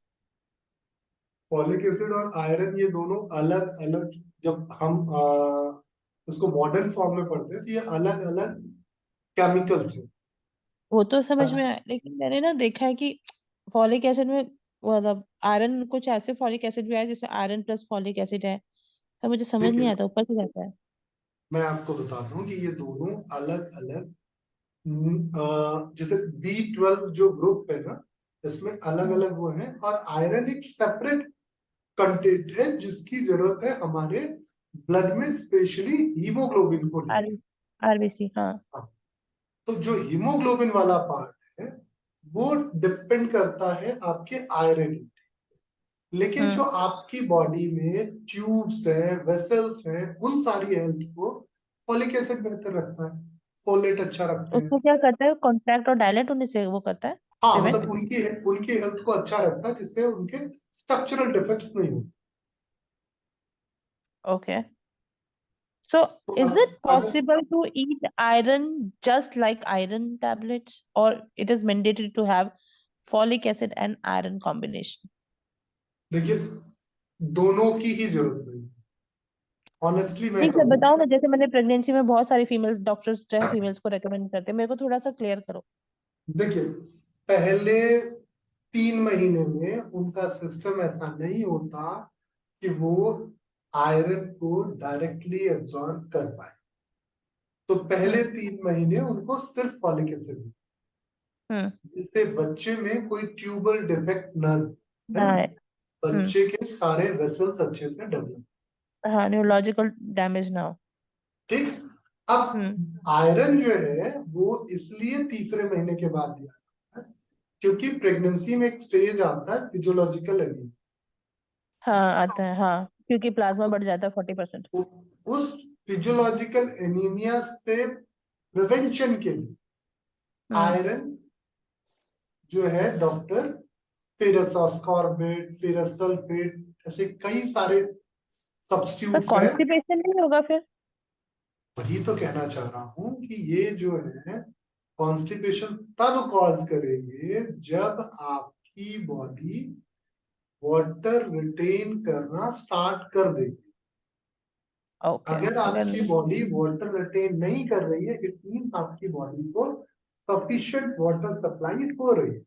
फॉलिक एसिड और आयरन ये दोनों अलग अलग, जब हम उसको मॉडर्न फॉर्म में पढ़ते हैं तो ये अलग अलग केमिकल्स हैं। वो तो समझ में आया, लेकिन मैंने ना देखा है कि फॉलिक एसिड में मतलब आयरन, कुछ ऐसे फॉलिक एसिड भी है जैसे आयरन प्लस फॉलिक एसिड है। सब मुझे समझ नहीं देखिए, आता, ऊपर से जाता है। मैं आपको बताता हूँ कि ये दोनों अलग अलग, जैसे B12 जो ग्रुप है ना, इसमें अलग अलग वो है, और आयरन एक सेपरेट कंटेंट है जिसकी जरूरत है हमारे ब्लड में, स्पेशली हीमोग्लोबिन को आर लेके। आरबीसी, हाँ। हाँ, तो जो हीमोग्लोबिन वाला पार्ट है वो डिपेंड करता है आपके आयरन, लेकिन जो आपकी बॉडी में ट्यूब्स है, वेसल्स हैं, उन सारी हेल्थ को फॉलिक एसिड बेहतर रखता है, फोलेट अच्छा रखते हैं। उसको क्या करता है? कॉन्ट्रैक्ट और डायलेट होने से वो करता है, हाँ, प्रिवेंट। मतलब उनकी उनकी हेल्थ को अच्छा रखता है जिससे उनके स्ट्रक्चरल डिफेक्ट्स नहीं होते। ओके, so तो is it अगर possible to eat iron just like iron tablets, or it is mandatory to have folic acid and iron combination? देखिए, दोनों की ही जरूरत नहीं, ऑनेस्टली मैं नहीं सर, कहूँ। बताओ ना, जैसे मैंने प्रेगनेंसी में बहुत सारी फीमेल्स डॉक्टर्स जो है फीमेल्स को रेकमेंड करते हैं, मेरे को थोड़ा सा क्लियर करो। देखिए, पहले 3 महीने में उनका सिस्टम ऐसा नहीं होता कि वो आयरन को डायरेक्टली एब्जॉर्ब कर पाए, तो पहले 3 महीने उनको सिर्फ फॉलिक एसिड, हम्म। जिससे बच्चे में कोई ट्यूबल डिफेक्ट न, है ना, हाँ। बच्चे के सारे वेसल्स अच्छे से डेवलप। हाँ, न्यूरोलॉजिकल डैमेज ना हो। ठीक। अब आयरन जो है वो इसलिए तीसरे महीने के बाद दिया जाता है क्योंकि प्रेगनेंसी में एक स्टेज आता है फिजियोलॉजिकल एनीमिया। हाँ आता है, हाँ, क्योंकि प्लाज्मा बढ़ जाता है 40%। उस फिजियोलॉजिकल एनीमिया से प्रिवेंशन के लिए आयरन जो है doctor ferrous ascorbate, ferrous sulphate, ऐसे कई सारे पर सब्स्टिट्यूट्स हैं। कॉन्स्टिपेशन नहीं होगा फिर? वही तो कहना चाह रहा हूं कि ये जो है कॉन्स्टिपेशन तब कॉज करेंगे जब आपकी बॉडी वाटर रिटेन करना स्टार्ट कर देगी। ओके, अगर अगर आपकी बॉडी वाटर रिटेन नहीं कर रही है, इट मीन्स आपकी बॉडी को सफिशिएंट वाटर सप्लाई हो रही है।